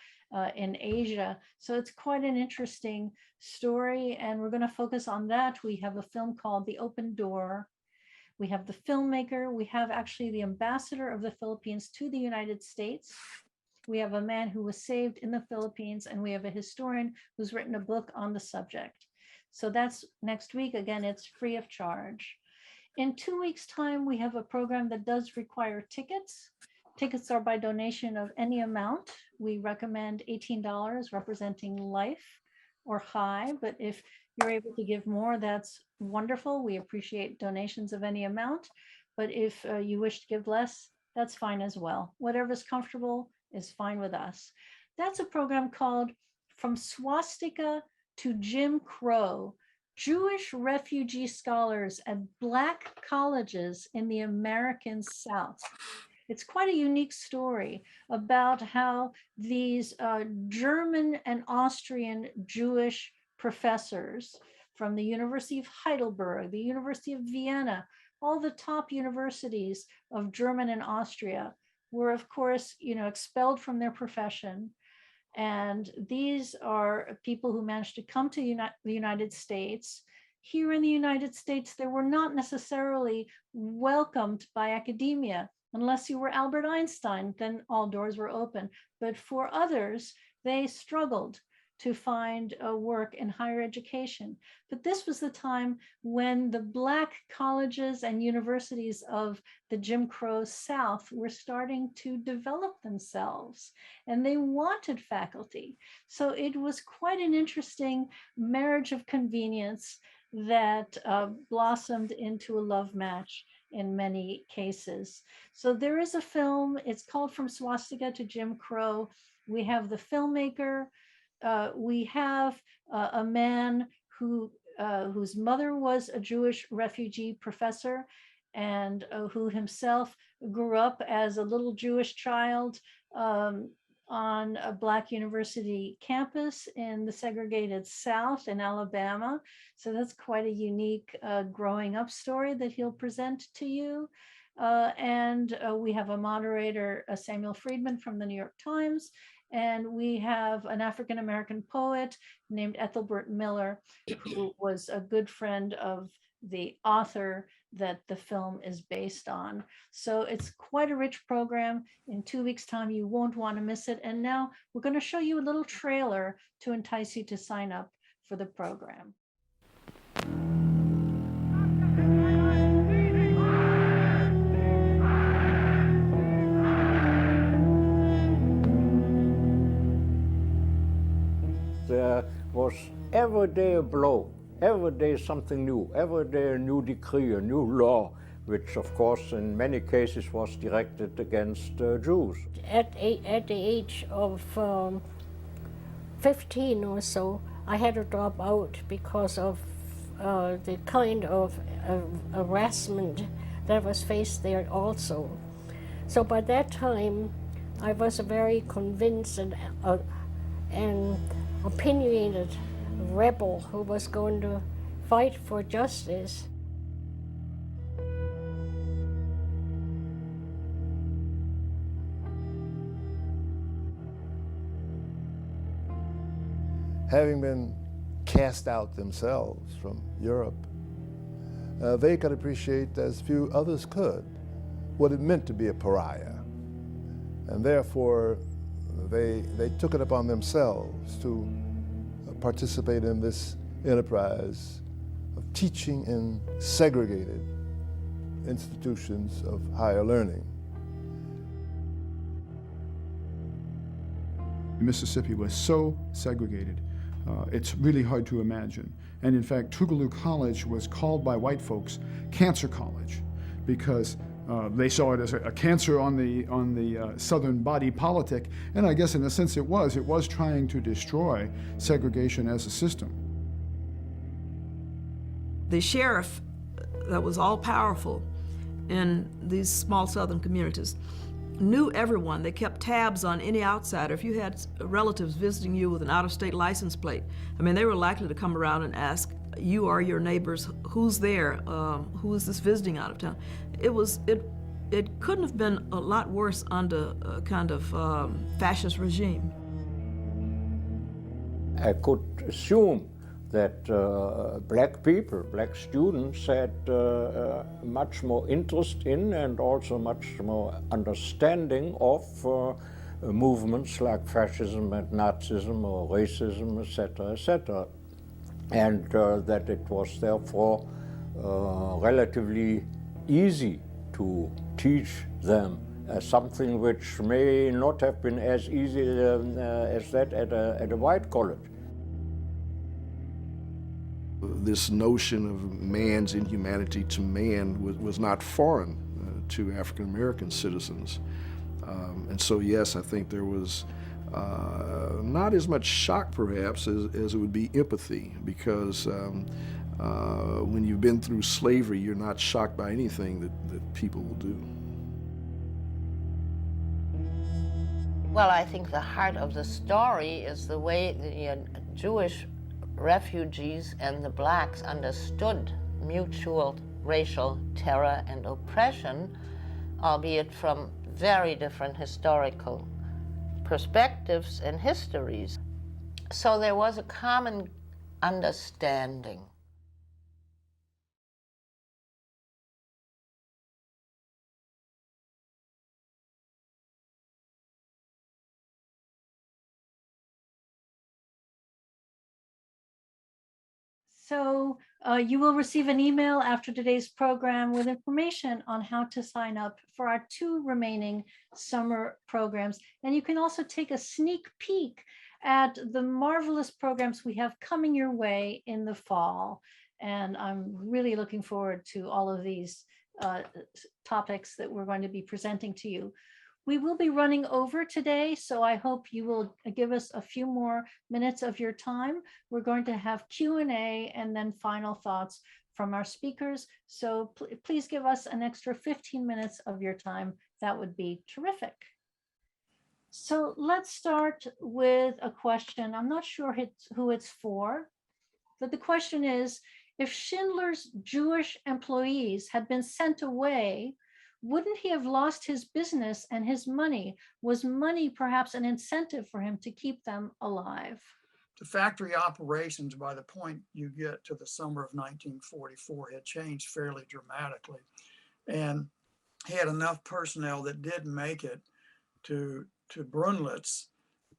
in Asia. So it's quite an interesting story, and we're going to focus on that. We have a film called The Open Door. We have the filmmaker. We have actually the ambassador of the Philippines to the United States. We have a man who was saved in the Philippines, and we have a historian who's written a book on the subject. So that's next week. Again, it's free of charge. In 2 weeks' time, we have a program that does require tickets. Tickets are by donation of any amount. We recommend $18, representing life, or high, but if you're able to give more, that's wonderful. We appreciate donations of any amount, but if you wish to give less, that's fine as well. Whatever's comfortable is fine with us. That's a program called From Swastika to Jim Crow, Jewish refugee scholars at Black colleges in the American South. It's quite a unique story about how these German and Austrian Jewish professors from the University of Heidelberg, the University of Vienna, all the top universities of German and Austria were, of course, expelled from their profession. And these are people who managed to come to the United States. Here in the United States, they were not necessarily welcomed by academia. Unless you were Albert Einstein, then all doors were open. But for others, they struggled to find work in higher education. But this was the time when the Black colleges and universities of the Jim Crow South were starting to develop themselves, and they wanted faculty. So it was quite an interesting marriage of convenience that blossomed into a love match in many cases. So there is a film, it's called From Swastika to Jim Crow. We have the filmmaker, we have a man whose mother was a Jewish refugee professor and who himself grew up as a little Jewish child on a Black university campus in the segregated South in Alabama. So that's quite a unique growing up story that he'll present to you. And we have a moderator, Samuel Friedman from the New York Times. And we have an African-American poet named Ethelbert Miller, who was a good friend of the author that the film is based on. So it's quite a rich program. In 2 weeks' time, you won't want to miss it. And now we're going to show you a little trailer to entice you to sign up for the program. There was every day a blow, every day something new, every day a new decree, a new law, which of course in many cases was directed against Jews. At the age of 15 or so, I had to drop out because of the kind of harassment that was faced there also. So by that time, I was a very convinced and opinionated rebel who was going to fight for justice. Having been cast out themselves from Europe, they could appreciate, as few others could, what it meant to be a pariah. And therefore, they took it upon themselves to participate in this enterprise of teaching in segregated institutions of higher learning. Mississippi was so segregated, it's really hard to imagine. And in fact, Tougaloo College was called by white folks Cancer College because they saw it as a cancer on the Southern body politic, and I guess in a sense it was trying to destroy segregation as a system. The sheriff that was all powerful in these small Southern communities knew everyone. They kept tabs on any outsider. If you had relatives visiting you with an out-of-state license plate, I mean, they were likely to come around and ask, you or your neighbors, who's there? Who is this visiting out of town? It couldn't have been a lot worse under a kind of fascist regime. I could assume that black people, black students had much more interest in and also much more understanding of movements like fascism and Nazism or racism, etc., and that it was therefore relatively easy to teach them something which may not have been as easy as that at a white college. This notion of man's inhumanity to man was not foreign to African American citizens. And so, yes, I think there was not as much shock, perhaps, as it would be empathy, because when you've been through slavery, you're not shocked by anything that people will do. Well, I think the heart of the story is the way the Jewish refugees and the blacks understood mutual racial terror and oppression, albeit from very different historical perspectives and histories. So there was a common understanding. So you will receive an email after today's program with information on how to sign up for our 2 remaining summer programs. And you can also take a sneak peek at the marvelous programs we have coming your way in the fall. And I'm really looking forward to all of these topics that we're going to be presenting to you. We will be running over today, so I hope you will give us a few more minutes of your time. We're going to have Q&A and then final thoughts from our speakers. So please give us an extra 15 minutes of your time. That would be terrific. So let's start with a question. I'm not sure who it's for, but the question is, if Schindler's Jewish employees had been sent away, wouldn't he have lost his business and his money? Was money perhaps an incentive for him to keep them alive? The factory operations, by the point you get to the summer of 1944, had changed fairly dramatically. And he had enough personnel that did make it to Brunnlitz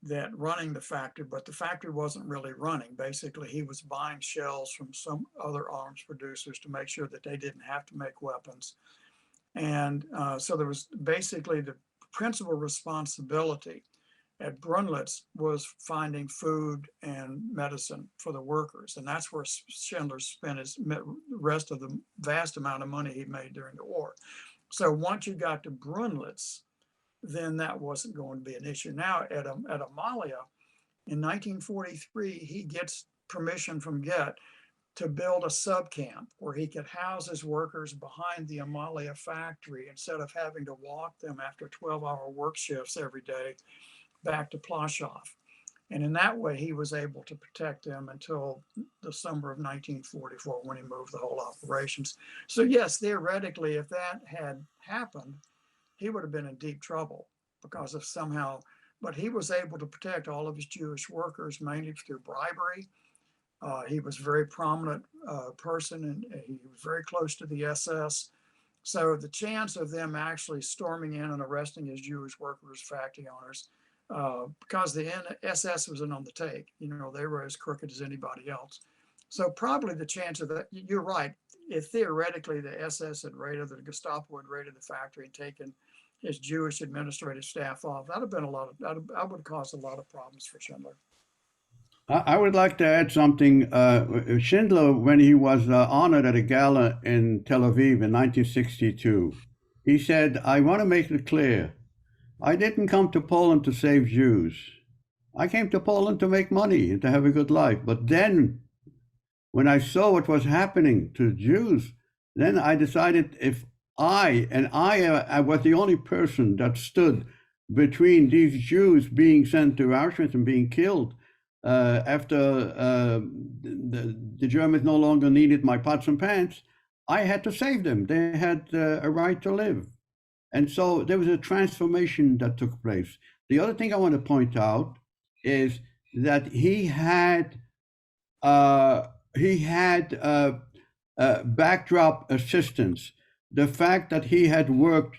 that running the factory, but the factory wasn't really running. Basically, he was buying shells from some other arms producers to make sure that they didn't have to make weapons. And so there was basically the principal responsibility at Brunnlitz was finding food and medicine for the workers. And that's where Schindler spent the rest of the vast amount of money he made during the war. So once you got to Brunnlitz, then that wasn't going to be an issue. Now at Amalia, in 1943, he gets permission from Goethe to build a subcamp where he could house his workers behind the Amalia factory instead of having to walk them after 12-hour work shifts every day back to Plaszow. And in that way, he was able to protect them until the summer of 1944 when he moved the whole operations. So yes, theoretically, if that had happened, he would have been in deep trouble because of somehow, but he was able to protect all of his Jewish workers mainly through bribery. He was a very prominent person and he was very close to the SS. So the chance of them actually storming in and arresting his Jewish workers, factory owners, because the SS wasn't on the take, you know, they were as crooked as anybody else. So probably the chance of that, you're right, if theoretically the SS had raided, the Gestapo had raided the factory and taken his Jewish administrative staff off, that would have caused a lot of problems for Schindler. I would like to add something. Schindler, when he was honored at a gala in Tel Aviv in 1962, he said, "I want to make it clear, I didn't come to Poland to save Jews. I came to Poland to make money and to have a good life. But then, when I saw what was happening to Jews, then I decided if I was the only person that stood between these Jews being sent to Auschwitz and being killed, after the Germans no longer needed my pots and pans, I had to save them. They had a right to live." And so there was a transformation that took place. The other thing I want to point out is that he had backdrop assistance. The fact that he had worked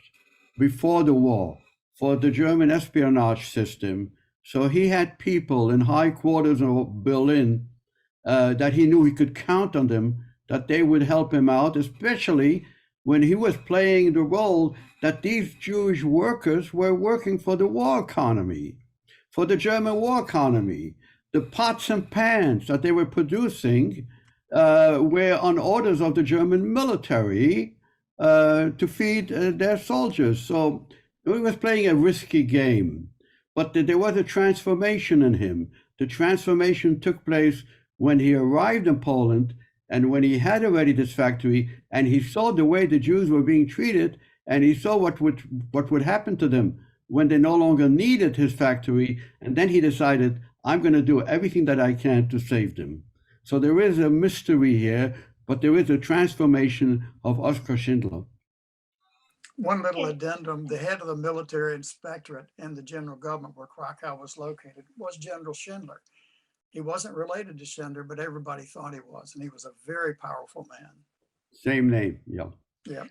before the war for the German espionage system, so he had people in high quarters of Berlin that he knew he could count on them, that they would help him out, especially when he was playing the role that these Jewish workers were working for the war economy, for the German war economy. The pots and pans that they were producing were on orders of the German military to feed their soldiers. So he was playing a risky game, but there was a transformation in him. The transformation took place when he arrived in Poland and when he had already this factory and he saw the way the Jews were being treated and he saw what would happen to them when they no longer needed his factory. And then he decided, I'm going to do everything that I can to save them. So there is a mystery here, but there is a transformation of Oskar Schindler. One little addendum, the head of the military inspectorate in the general government where Krakow was located was General Schindler. He wasn't related to Schindler, but everybody thought he was, and he was a very powerful man. Same name, yeah. Yeah.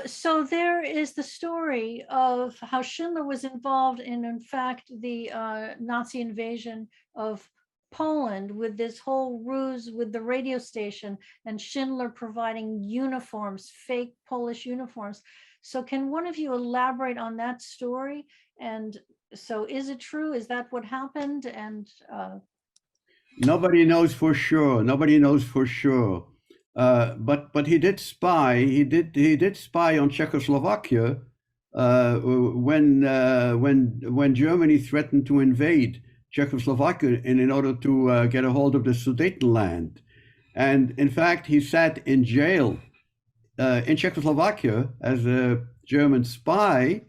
So there is the story of how Schindler was involved in fact, the Nazi invasion of Poland with this whole ruse with the radio station and Schindler providing uniforms, fake Polish uniforms. So can one of you elaborate on that story? And so is it true? Is that what happened? And nobody knows for sure. Nobody knows for sure. But he did spy. He did spy on Czechoslovakia when Germany threatened to invade Czechoslovakia in order to get a hold of the Sudetenland. And in fact, he sat in jail in Czechoslovakia as a German spy,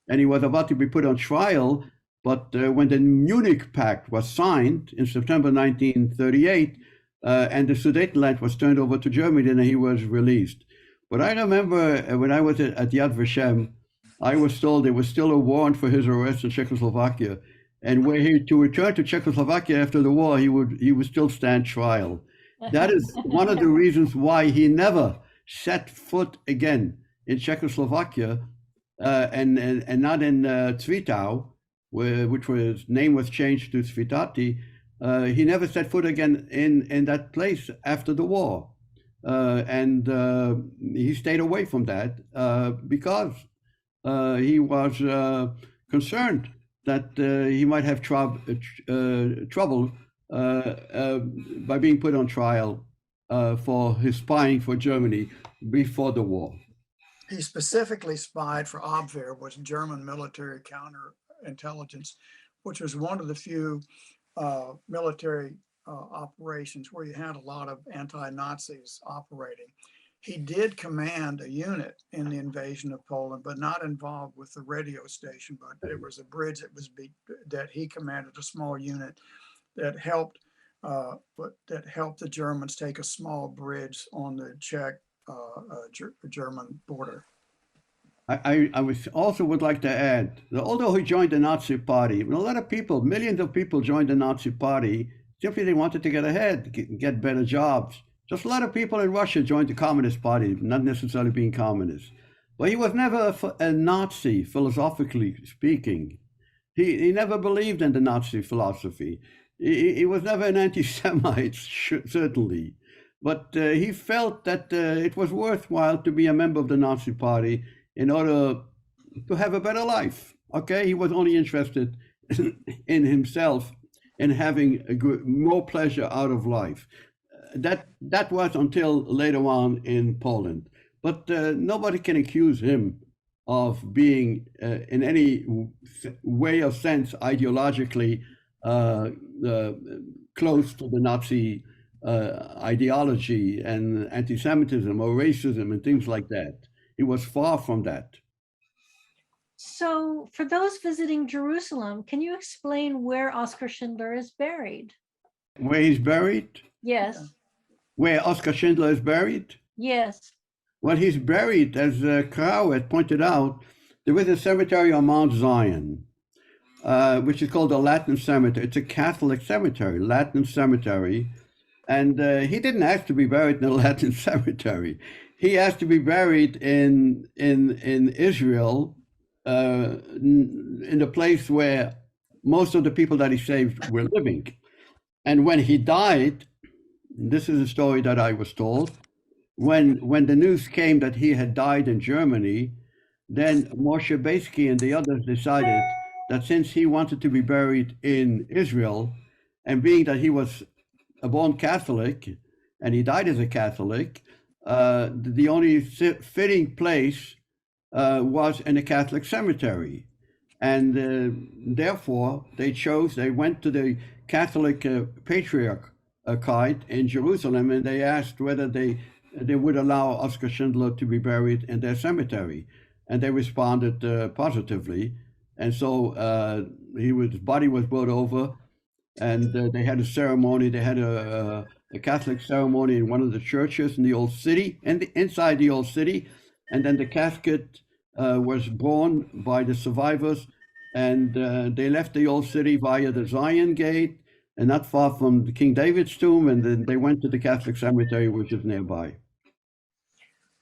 and he was about to be put on trial. But when the Munich Pact was signed in September 1938, and the Sudetenland was turned over to Germany, then he was released. But I remember when I was at Yad Vashem, I was told there was still a warrant for his arrest in Czechoslovakia. And were he to return to Czechoslovakia after the war, he would still stand trial. That is one of the reasons why he never set foot again in Czechoslovakia and not in Zwickau, which was name was changed to Svitati. He never set foot again in that place after the war. And he stayed away from that because he was concerned that he might have trouble by being put on trial for his spying for Germany before the war. He specifically spied for Abwehr, was German military counterintelligence, which was one of the few military operations where you had a lot of anti-Nazis operating. He did command a unit in the invasion of Poland, but not involved with the radio station, but it was a bridge that he commanded, a small unit that helped the Germans take a small bridge on the Czech-German border. I also would like to add that although he joined the Nazi Party, a lot of people, millions of people joined the Nazi Party simply they wanted to get ahead, get better jobs. Just a lot of people in Russia joined the Communist Party, not necessarily being communists. But he was never a Nazi, philosophically speaking. He never believed in the Nazi philosophy. He was never an anti-Semite, certainly. But he felt that it was worthwhile to be a member of the Nazi Party in order to have a better life. Okay, he was only interested in himself and having more pleasure out of life. That was until later on in Poland. But nobody can accuse him of being in any way or sense ideologically close to the Nazi ideology and anti-Semitism or racism and things like that. He was far from that. So for those visiting Jerusalem, can you explain where Oskar Schindler is buried? Where he's buried? Yes. Where Oskar Schindler is buried? Yes. Well, he's buried, as Crowe had pointed out, there is a cemetery on Mount Zion, which is called the Latin Cemetery. It's a Catholic cemetery, Latin cemetery. And he didn't ask to be buried in a Latin cemetery. He asked to be buried in Israel, in the place where most of the people that he saved were living. And when he died, this is a story that I was told, when the news came that he had died in Germany, then Moshe Beisky and the others decided that since he wanted to be buried in Israel, and being that he was a born Catholic, and he died as a Catholic, the only fitting place was in a Catholic cemetery. And therefore, they went to the Catholic Patriarchate in Jerusalem, and they asked whether they would allow Oskar Schindler to be buried in their cemetery. And they responded positively. And so his body was brought over, and they had a ceremony. They had a Catholic ceremony in one of the churches in the old city, inside the old city. And then the casket was borne by the survivors, and they left the old city via the Zion Gate, and not far from the King David's tomb, and then they went to the Catholic cemetery, which is nearby.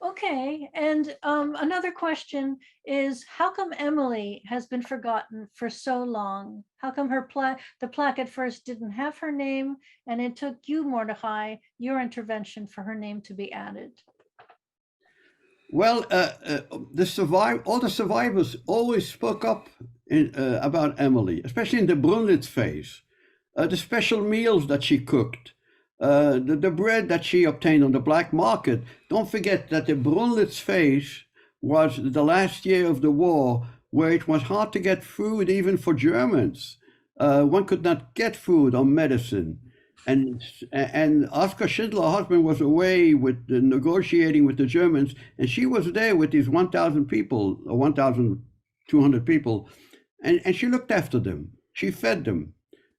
Okay, and another question is, how come Emilie has been forgotten for so long? How come the plaque at first didn't have her name, and it took you, Mordecai, your intervention for her name to be added? Well, all the survivors always spoke up about Emilie, especially in the Brunnlitz phase. The special meals that she cooked, the bread that she obtained on the black market. Don't forget that the Brunnlitz phase was the last year of the war, where it was hard to get food even for Germans. One could not get food or medicine. And Oskar Schindler, her husband, was away with negotiating with the Germans, and she was there with these 1,000 people, or 1,200 people, and she looked after them. She fed them,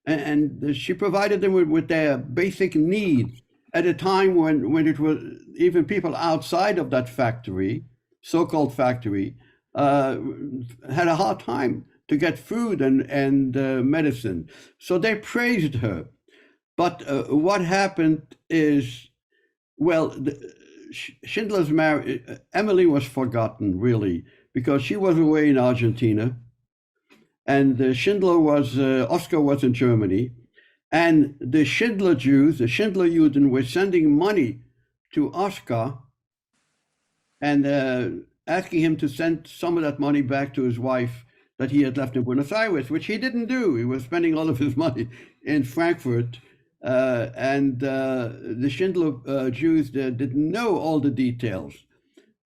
and she provided them with their basic needs at a time when it was even people outside of that factory, so-called factory, had a hard time to get food and medicine. So they praised her. But what happened is, well, Schindler's marriage, Emilie was forgotten, really, because she was away in Argentina, and Oskar was in Germany, and the Schindler Jews, the Schindler Juden, were sending money to Oskar and asking him to send some of that money back to his wife that he had left in Buenos Aires, which he didn't do. He was spending all of his money in Frankfurt. And the Schindler Jews didn't know all the details.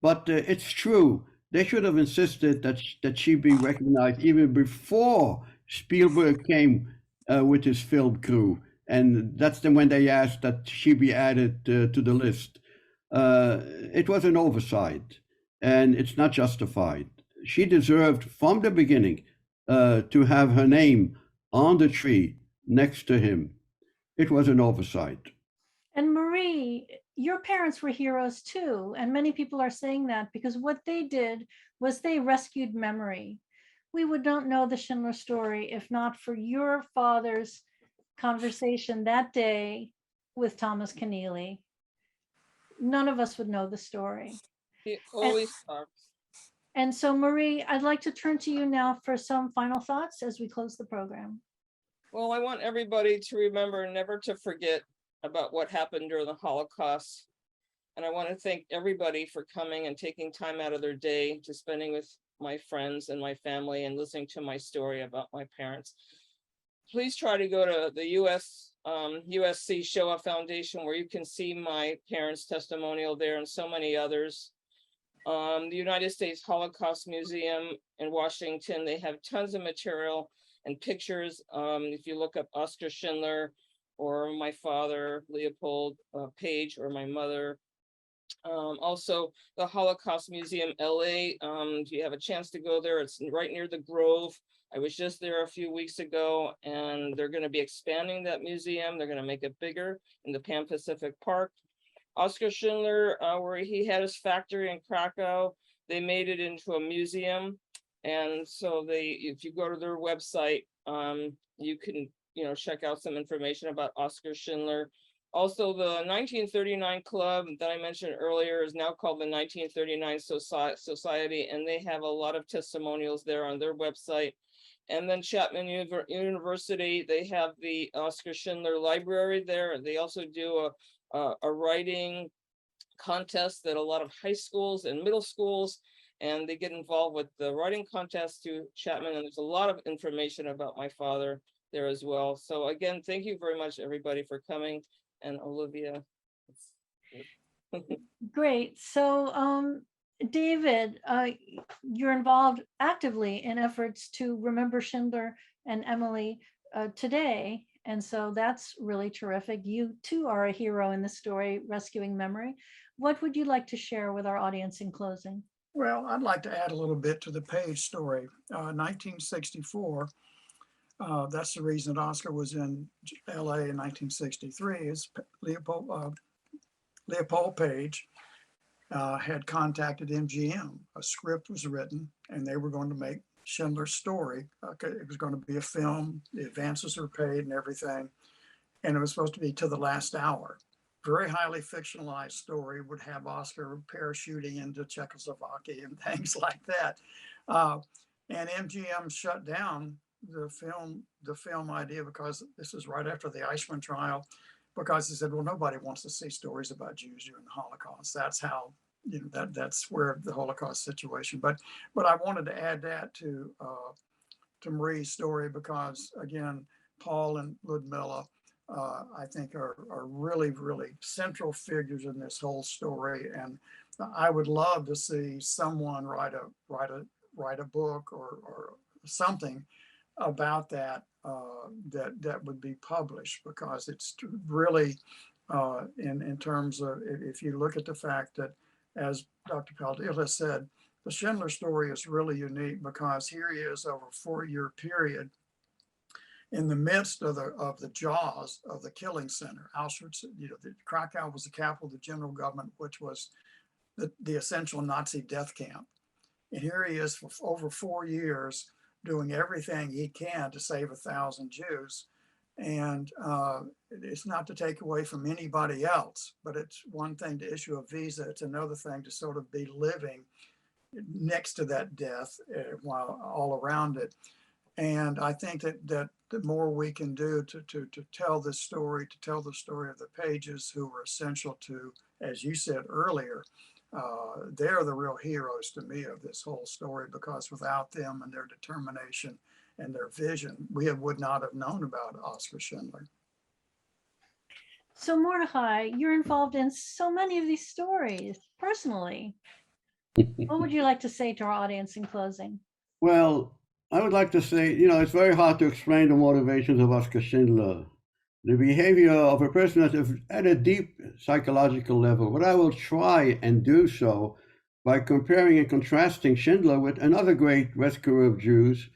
But it's true. They should have insisted that she be recognized even before Spielberg came with his film crew. And that's when they asked that she be added to the list. It was an oversight, and it's not justified. She deserved from the beginning to have her name on the tree next to him. It was an oversight. And Marie, your parents were heroes too. And many people are saying that because what they did was they rescued memory. We would not know the Schindler story if not for your father's conversation that day with Thomas Keneally. None of us would know the story. He always talks. And so, Marie, I'd like to turn to you now for some final thoughts as we close the program. Well, I want everybody to remember never to forget about what happened during the Holocaust. And I want to thank everybody for coming and taking time out of their day to spending with my friends and my family and listening to my story about my parents. Please try to go to the USC Shoah Foundation, where you can see my parents' testimonial there and so many others. The United States Holocaust Museum in Washington, they have tons of material and pictures. If you look up Oskar Schindler or my father, Leopold Page, or my mother. Also, the Holocaust Museum, LA, if you have a chance to go there, it's right near the Grove. I was just there a few weeks ago, and they're going to be expanding that museum. They're going to make it bigger in the Pan Pacific Park. Oskar Schindler, where he had his factory in Krakow, they made it into a museum. And so if you go to their website, you can, check out some information about Oskar Schindler. Also, the 1939 club that I mentioned earlier is now called the 1939 Society, and they have a lot of testimonials there on their website. And then Chapman University, they have the Oskar Schindler Library there. They also do a writing contest that a lot of high schools and middle schools, and they get involved with the writing contest through Chapman, and there's a lot of information about my father there as well. So again, thank you very much, everybody, for coming. And Olivia, it's Great. So, David, you're involved actively in efforts to remember Schindler and Emily today. And so that's really terrific. You too are a hero in the story, rescuing memory. What would you like to share with our audience in closing? Well, I'd like to add a little bit to the Page story. 1964, that's the reason that Oskar was in LA in 1963, is Leopold Page had contacted MGM. A script was written and they were going to make Schindler's story. It was going to be a film, the advances were paid and everything. And it was supposed to be to the last hour. Very highly fictionalized story, would have Oskar parachuting into Czechoslovakia and things like that. And MGM shut down the film idea because this is right after the Eichmann trial, because they said, well, nobody wants to see stories about Jews during the Holocaust. That's how, that's where the Holocaust situation. But I wanted to add that to Marie's story because, again, Paul and Ludmilla, I think are really, really central figures in this whole story. And I would love to see someone write a book or something about that that would be published, because it's really in terms of, if you look at the fact that, as Dr. Paldiel has said, the Schindler story is really unique because here he is over a 4-year period in the midst of the jaws of the killing center. Auschwitz, Krakow was the capital of the general government, which was the essential Nazi death camp. And here he is for over 4 years doing everything he can to save 1,000 Jews. And it's not to take away from anybody else, but it's one thing to issue a visa. It's another thing to sort of be living next to that death while all around it. And I think that the more we can do to tell this story, to tell the story of the Pages, who were essential to, as you said earlier, they're the real heroes to me of this whole story, because without them and their determination and their vision, we would not have known about Oskar Schindler. So Mordecai, you're involved in so many of these stories personally. What would you like to say to our audience in closing? Well, I would like to say, it's very hard to explain the motivations of Oskar Schindler, the behavior of a person at a deep psychological level. But I will try and do so by comparing and contrasting Schindler with another great rescuer of Jews,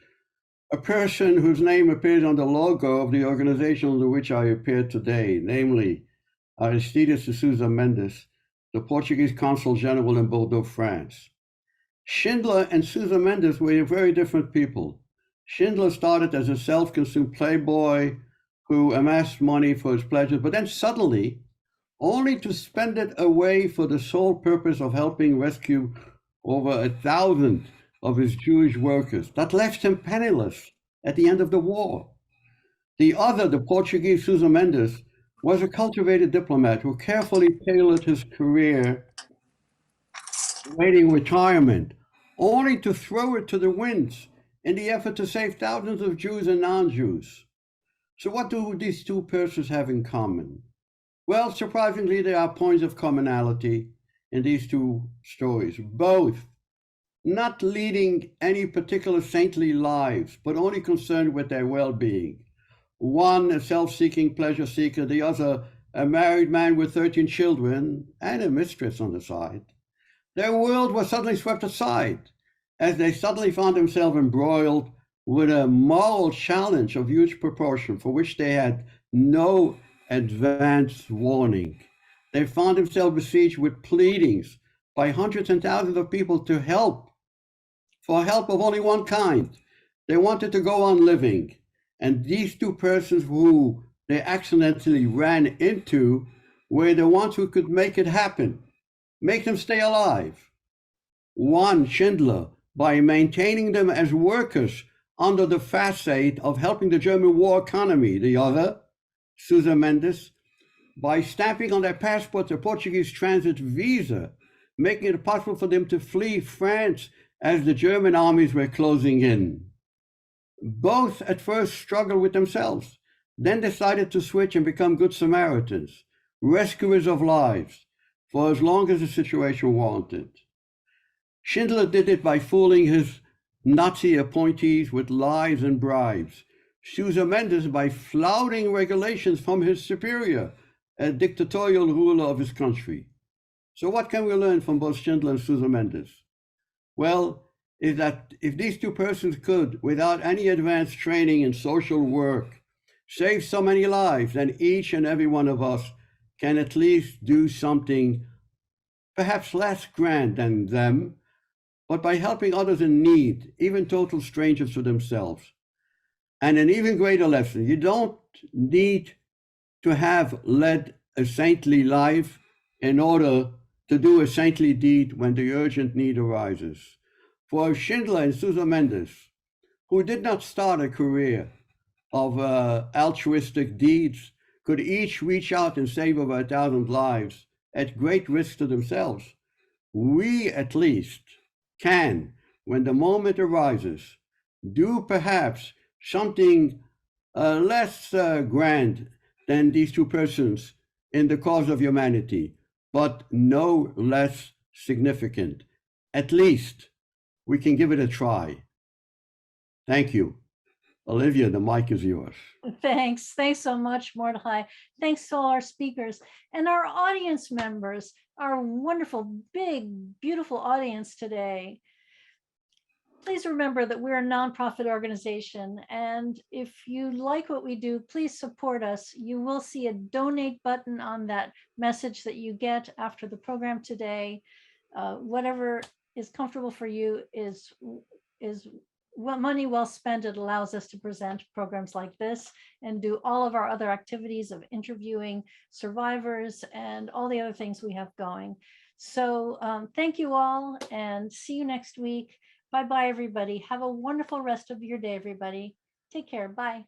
a person whose name appears on the logo of the organization under which I appear today, namely Aristides de Sousa Mendes, the Portuguese Consul General in Bordeaux, France. Schindler and Sousa Mendes were very different people. Schindler started as a self-consumed playboy who amassed money for his pleasures, but then suddenly, only to spend it away for the sole purpose of helping rescue over 1,000 of his Jewish workers. That left him penniless at the end of the war. The other, the Portuguese Sousa Mendes, was a cultivated diplomat who carefully tailored his career, awaiting retirement, only to throw it to the winds in the effort to save thousands of Jews and non-Jews. So what do these two persons have in common? Well, surprisingly, there are points of commonality in these two stories. Both not leading any particular saintly lives, but only concerned with their well-being. One a self-seeking pleasure seeker, the other a married man with 13 children and a mistress on the side. Their world was suddenly swept aside as they suddenly found themselves embroiled with a moral challenge of huge proportion for which they had no advance warning. They found themselves besieged with pleadings by hundreds and thousands of people to help, for help of only one kind. They wanted to go on living. And these two persons who they accidentally ran into were the ones who could make it happen, make them stay alive. One, Schindler, by maintaining them as workers under the facade of helping the German war economy. The other, Sousa Mendes, by stamping on their passports a Portuguese transit visa, making it possible for them to flee France as the German armies were closing in. Both at first struggled with themselves, then decided to switch and become good Samaritans, rescuers of lives. for as long as the situation warranted. Schindler did it by fooling his Nazi appointees with lies and bribes. Sousa Mendes by flouting regulations from his superior, a dictatorial ruler of his country. So what can we learn from both Schindler and Sousa Mendes? Well, is that if these two persons could, without any advanced training in social work, save so many lives, then each and every one of us can at least do something perhaps less grand than them, but by helping others in need, even total strangers to themselves. And an even greater lesson, you don't need to have led a saintly life in order to do a saintly deed when the urgent need arises. For Schindler and Sousa Mendes, who did not start a career of altruistic deeds, could each reach out and save over 1,000 lives at great risk to themselves. We at least can, when the moment arises, do perhaps something less grand than these two persons in the cause of humanity, but no less significant. At least we can give it a try. Thank you. Olivia, the mic is yours. Thanks. Thanks so much, Mordecai. Thanks to all our speakers and our audience members, our wonderful, big, beautiful audience today. Please remember that we're a nonprofit organization, and if you like what we do, please support us. You will see a donate button on that message that you get after the program today. Whatever is comfortable for you is money well spent. It allows us to present programs like this and do all of our other activities of interviewing survivors and all the other things we have going. So thank you all and see you next week. Bye-bye, everybody. Have a wonderful rest of your day, everybody. Take care. Bye.